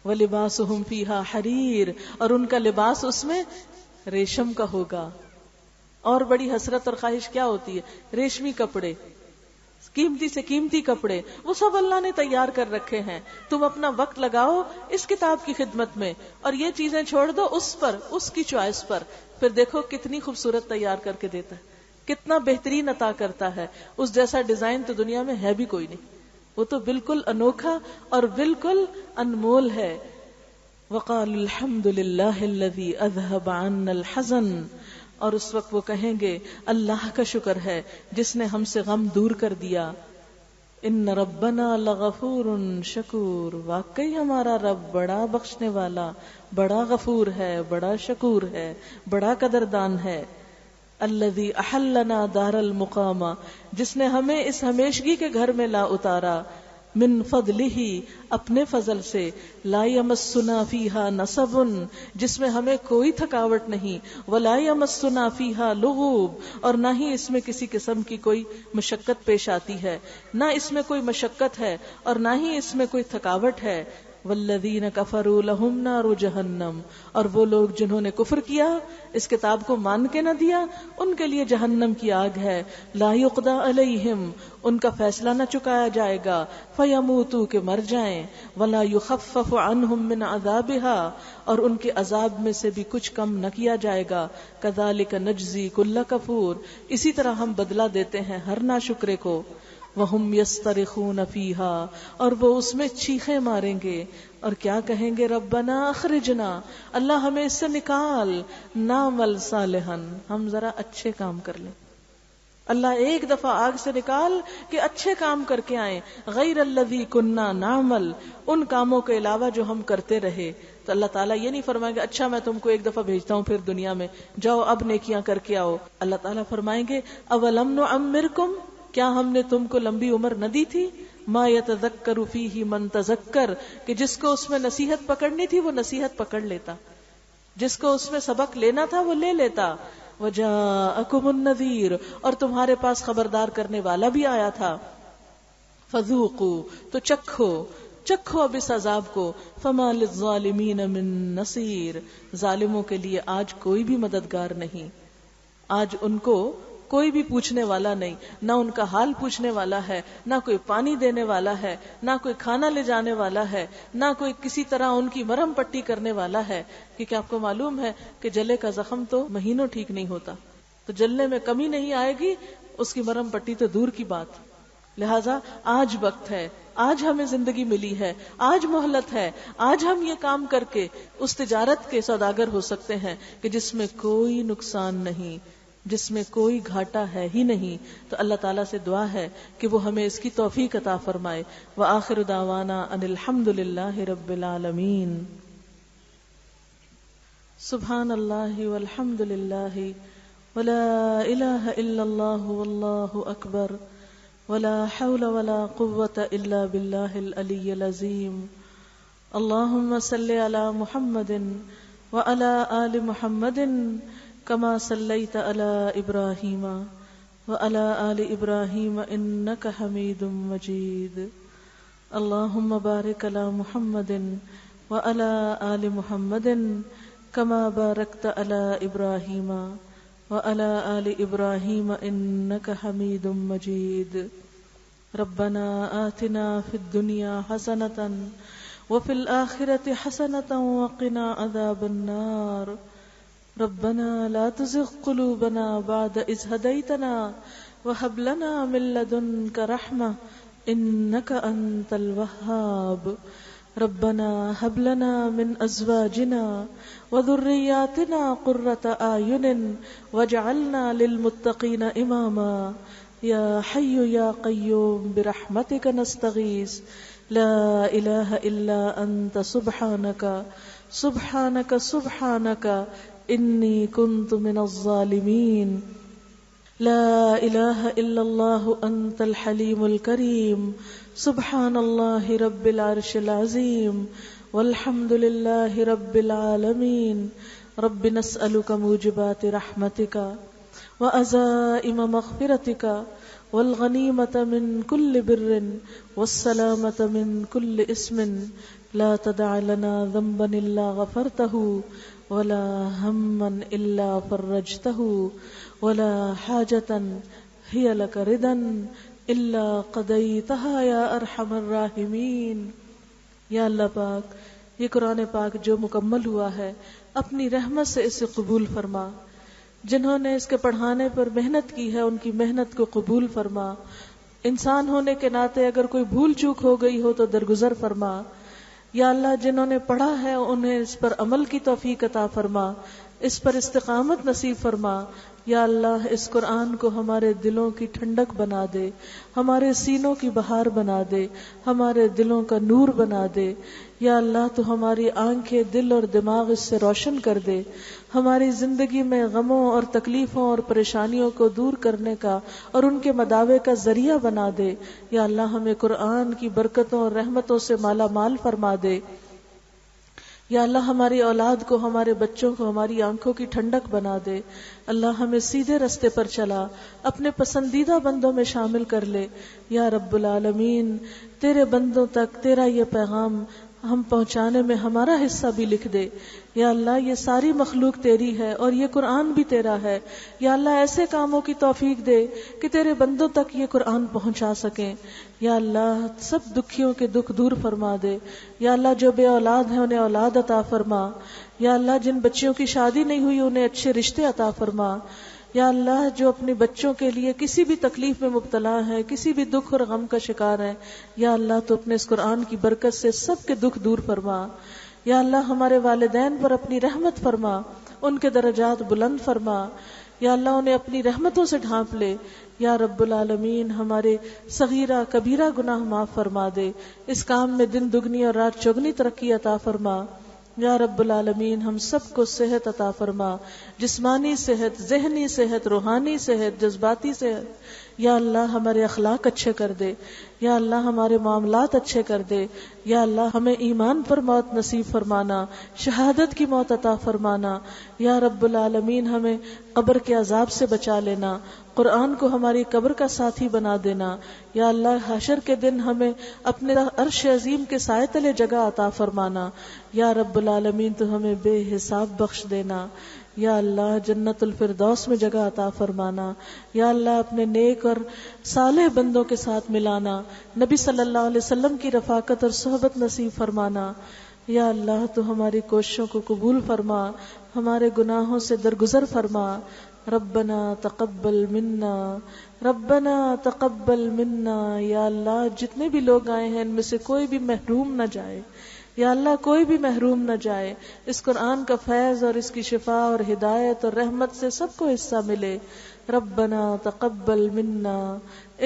وَلِبَاسُهُمْ فِيهَا حَرِيرٌ، اور ان کا لباس اس میں ریشم کا ہوگا. اور بڑی حسرت اور خواہش کیا ہوتی ہے؟ ریشمی کپڑے، قیمتی سے قیمتی کپڑے، وہ سب اللہ نے تیار کر رکھے ہیں. تم اپنا وقت لگاؤ اس کتاب کی خدمت میں اور یہ چیزیں چھوڑ دو اس پر، اس کی چوائس پر. پھر دیکھو کتنی خوبصورت تیار کر کے دیتا ہے، کتنا بہترین عطا کرتا ہے. اس جیسا ڈیزائن تو دنیا میں ہے بھی کوئی نہیں، وہ تو بالکل انوکھا اور بالکل انمول ہے. وقال الحمد للہ الذی اذهب عنا الحزن، اور اس وقت وہ کہیں گے اللہ کا شکر ہے جس نے ہم سے غم دور کر دیا. ان ربنا لغفور شکور، واقعی ہمارا رب بڑا بخشنے والا، بڑا غفور ہے، بڑا شکور ہے، بڑا قدردان ہے. الذی احلنا دار المقامہ، جس نے ہمیں اس ہمیشگی کے گھر میں لا اتارا، من فضلہ، اپنے فضل سے، لا یمسنا فیہا نصب، جس میں ہمیں کوئی تھکاوٹ نہیں، ولا یمسنا فیہا لغوب، اور نہ ہی اس میں کسی قسم کی کوئی مشقت پیش آتی ہے، نہ اس میں کوئی مشقت ہے اور نہ ہی اس میں کوئی تھکاوٹ ہے۔ والذین کفروا لہم نار جہنم، اور وہ لوگ جنہوں نے کفر کیا، اس کتاب کو مان کے نہ دیا، ان کے لیے جہنم کی آگ ہے، لا یقضی علیہم، ان کا فیصلہ نہ چکایا جائے گا، فیموتوا، کہ مر جائیں، ولا یخفف عنہم من عذابہا، اور ان کے عذاب میں سے بھی کچھ کم نہ کیا جائے گا، کذالک نجزی کل کفور، اسی طرح ہم بدلہ دیتے ہیں ہر ناشکرے کو، وَهُمْ يَسْتَرِخُونَ فِيهَا، اور وہ اس میں چیخیں ماریں گے اور کیا کہیں گے، ربنا اخرجنا، اللہ ہمیں اس سے نکال، نعمل صالحا، ہم ذرا اچھے کام کر لیں، اللہ ایک دفعہ آگ سے نکال کہ اچھے کام کر کے آئیں، غیر الذی کننا نعمل، ان کاموں کے علاوہ جو ہم کرتے رہے۔ تو اللہ تعالیٰ یہ نہیں فرمائیں گے اچھا میں تم کو ایک دفعہ بھیجتا ہوں پھر دنیا میں جاؤ اب نیکیاں کر کے آؤ، اللہ تعالیٰ فرمائیں گے اولم نعمرکم، کیا ہم نے تم کو لمبی عمر نہ دی تھی، ما یتذکر فیہ من تذکر، کہ جس کو اس میں نصیحت پکڑنی تھی وہ نصیحت پکڑ لیتا، جس کو اس میں سبق لینا تھا وہ لے لیتا، وجاءکم النذیر، اور تمہارے پاس خبردار کرنے والا بھی آیا تھا، فذوقوا، تو چکھو اب اس عذاب کو، فما للظالمین من نصیر، ظالموں کے لیے آج کوئی بھی مددگار نہیں، آج ان کو کوئی بھی پوچھنے والا نہیں، نہ ان کا حال پوچھنے والا ہے، نہ کوئی پانی دینے والا ہے، نہ کوئی کھانا لے جانے والا ہے، نہ کوئی کسی طرح ان کی مرہم پٹی کرنے والا ہے، کیونکہ آپ کو معلوم ہے کہ جلے کا زخم تو مہینوں ٹھیک نہیں ہوتا، تو جلنے میں کمی نہیں آئے گی، اس کی مرہم پٹی تو دور کی بات۔ لہٰذا آج وقت ہے، آج ہمیں زندگی ملی ہے، آج مہلت ہے، آج ہم یہ کام کر کے اس تجارت کے سوداگر ہو سکتے ہیں کہ جس میں کوئی نقصان نہیں، جس میں کوئی گھاٹا ہے ہی نہیں۔ تو اللہ تعالیٰ سے دعا ہے کہ وہ ہمیں اس کی توفیق عطا فرمائے۔ وآخر دعوانا ان الحمد للہ رب العالمین۔ سبحان اللہ والحمد للہ ولا الہ الا اللہ واللہ اکبر ولا حول ولا قوة الا باللہ العلی العظیم۔ اللہم صلی علی محمد وعلی آل محمد کما صلیت علی ابراہیم وعلی آل ابراہیم انک حمید مجید۔ اللہم بارک علی محمد وعلی آل محمد کما بارکت علی ابراہیم وعلی آل ابراہیم انک حمید مجید۔ ربنا آتنا فی الدنیا حسنۃ وفی الآخرۃ حسنۃ وقنا عذاب النار۔ ربنا لا تزغ قلوبنا بعد إذ هديتنا وهب لنا من لدنك رحمة إنك أنت الوهاب۔ ربنا هب لنا من أزواجنا وذرياتنا قرة أعين واجعلنا للمتقين إماما۔ يا حي يا قيوم برحمتك نستغيث، لا إله إلا أنت سبحانك سبحانك سبحانك انی کنت من الظالمین۔ لا الہ الا اللہ انت الحلیم الکریم، سبحان اللہ رب العرش العظیم، والحمد للہ رب العالمین۔ رب نسألک موجبات رحمتک وعزائم مغفرتک والغنیمة من كل بر والسلامة من كل اسم، لا تدع لنا ذنبا الا غفرته ولا ہما الا فرجته ولا حاجة هي لك رضا الا قضيتها يا ارحم الراحمین۔ یا اللہ پاک، یہ قرآن پاک جو مکمل ہوا ہے اپنی رحمت سے اسے قبول فرما، جنہوں نے اس کے پڑھانے پر محنت کی ہے ان کی محنت کو قبول فرما، انسان ہونے کے ناطے اگر کوئی بھول چوک ہو گئی ہو تو درگزر فرما۔ یا اللہ جنہوں نے پڑھا ہے انہیں اس پر عمل کی توفیق عطا فرما، اس پر استقامت نصیب فرما. یا اللہ اس قرآن کو ہمارے دلوں کی ٹھنڈک بنا دے، ہمارے سینوں کی بہار بنا دے، ہمارے دلوں کا نور بنا دے. یا اللہ تو ہماری آنکھیں، دل اور دماغ اس سے روشن کر دے. ہماری زندگی میں غموں اور تکلیفوں اور پریشانیوں کو دور کرنے کا اور ان کے مداوے کا ذریعہ بنا دے. یا اللہ ہمیں قرآن کی برکتوں اور رحمتوں سے مالا مال فرما دے. یا اللہ ہماری اولاد کو، ہمارے بچوں کو ہماری آنکھوں کی ٹھنڈک بنا دے. اللہ ہمیں سیدھے رستے پر چلا، اپنے پسندیدہ بندوں میں شامل کر لے. یا رب العالمین تیرے بندوں تک تیرا یہ پیغام ہم پہنچانے میں ہمارا حصہ بھی لکھ دے. یا اللہ یہ ساری مخلوق تیری ہے اور یہ قرآن بھی تیرا ہے. یا اللہ ایسے کاموں کی توفیق دے کہ تیرے بندوں تک یہ قرآن پہنچا سکیں. یا اللہ سب دکھیوں کے دکھ دور فرما دے. یا اللہ جو بے اولاد ہیں انہیں اولاد عطا فرما. یا اللہ جن بچیوں کی شادی نہیں ہوئی انہیں اچھے رشتے عطا فرما. یا اللہ جو اپنے بچوں کے لیے کسی بھی تکلیف میں مبتلا ہے، کسی بھی دکھ اور غم کا شکار ہے، یا اللہ تو اپنے اس قرآن کی برکت سے سب کے دکھ دور فرما. یا اللہ ہمارے والدین پر اپنی رحمت فرما، ان کے درجات بلند فرما. یا اللہ انہیں اپنی رحمتوں سے ڈھانپ لے. یا رب العالمین ہمارے صغیرہ کبیرہ گناہ معاف فرما دے. اس کام میں دن دگنی اور رات چوگنی ترقی عطا فرما. یا رب العالمین ہم سب کو صحت عطا فرما، جسمانی صحت، ذہنی صحت، روحانی صحت، جذباتی صحت. یا اللہ ہمارے اخلاق اچھے کر دے. یا اللہ ہمارے معاملات اچھے کر دے. یا اللہ ہمیں ایمان پر موت نصیب فرمانا، شہادت کی موت عطا فرمانا. یا رب العالمین ہمیں قبر کے عذاب سے بچا لینا، قرآن کو ہماری قبر کا ساتھی بنا دینا. یا اللہ حشر کے دن ہمیں اپنے عرش عظیم کے سائے تلے جگہ عطا فرمانا. یا رب العالمین تو ہمیں بے حساب بخش دینا. یا اللہ جنت الفردوس میں جگہ عطا فرمانا. یا اللہ اپنے نیک اور صالح بندوں کے ساتھ ملانا، نبی صلی اللہ علیہ وسلم کی رفاقت اور صحبت نصیب فرمانا. یا اللہ تو ہماری کوششوں کو قبول فرما، ہمارے گناہوں سے درگزر فرما. ربنا تقبل منا، ربنا تقبل منا. یا اللہ جتنے بھی لوگ آئے ہیں ان میں سے کوئی بھی محروم نہ جائے. یا اللہ کوئی بھی محروم نہ جائے. اس قرآن کا فیض اور اس کی شفا اور ہدایت اور رحمت سے سب کو حصہ ملے. ربنا تقبل منا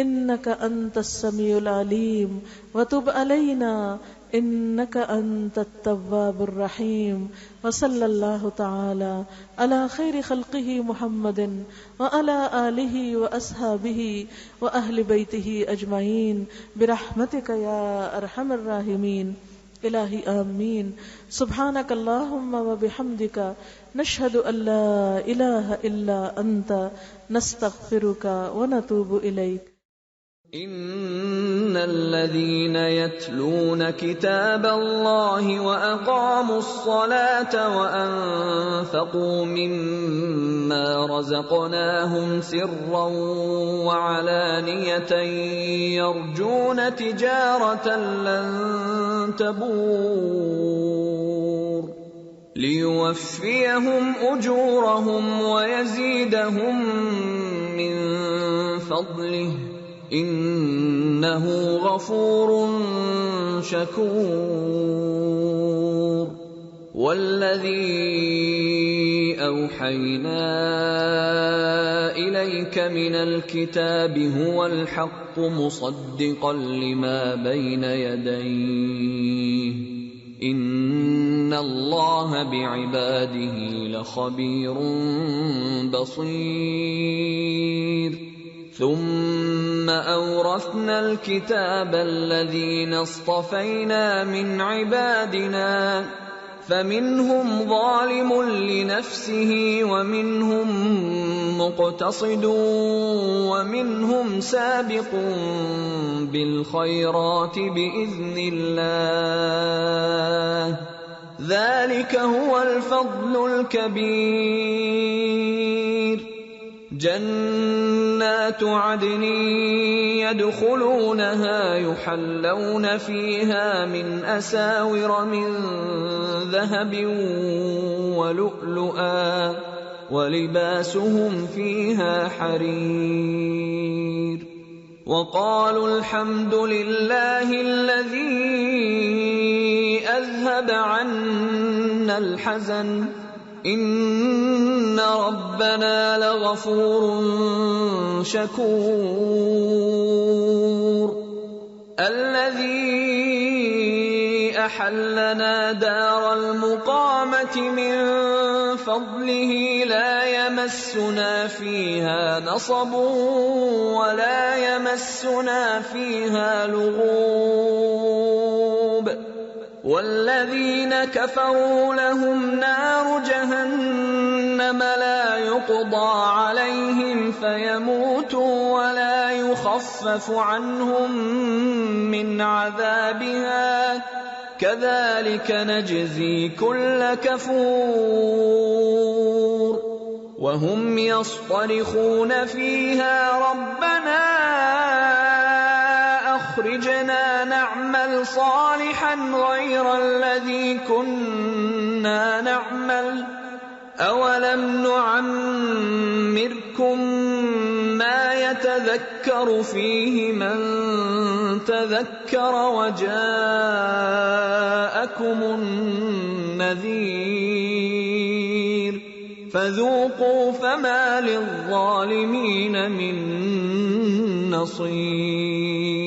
انک انت السمیع العلیم وتب علینا انک انت التواب الرحیم. وصلی اللہ تعالی علی خیر خلقہ محمد وعلی آلہ واصحابہ واہل بیتہ اجمعین برحمتک یا ارحم الراحمین. الہی آمین. سبحانک اللہم وبحمدک نشہد ان لا الہ الا انت نستغفرک ونتوب الیک. ان الذين يتلون كتاب الله واقاموا الصلاه وانفقوا مما رزقناهم سرا وعلانيه يرجون تجاره لن تبور ليوفيهم اجورهم ويزيدهم من فضله انه غفور شكور. والذي اوحينا اليك من الكتاب هو الحق مصدقا لما بين يديه ان الله بعباده لخبير بصير. ثم أورثنا الكتاب الذين اصطفينا من عبادنا فمنهم ظالم لنفسه ومنهم مقتصد ومنهم سابق بالخيرات بإذن الله ذلك هو الفضل الكبير. جنات عدن يدخلونها يحلون فيها من أساور من ذهب ولؤلؤا ولباسهم فيها حرير. وقالوا الحمد لله الذي أذهب عنا الحزن إن ربنا لغفور شكور الذي أحلنا دار المقامة من فضله لا يمسنا فيها نصب ولا يمسنا فيها لغوب والذين كفروا لهم نار جهنم لا يقضى عليهم فيموتوا ولا يخفف عنهم من عذابها كذلك نجزي كل كفور وهم يصطرخون فيها ربنا أخرجنا نعمل صالحا غير الذي كنا نعمل أولم نعمركم ما يتذكر فيه من تذكر وجاءكم النذير فذوقوا فما للظالمين من نصير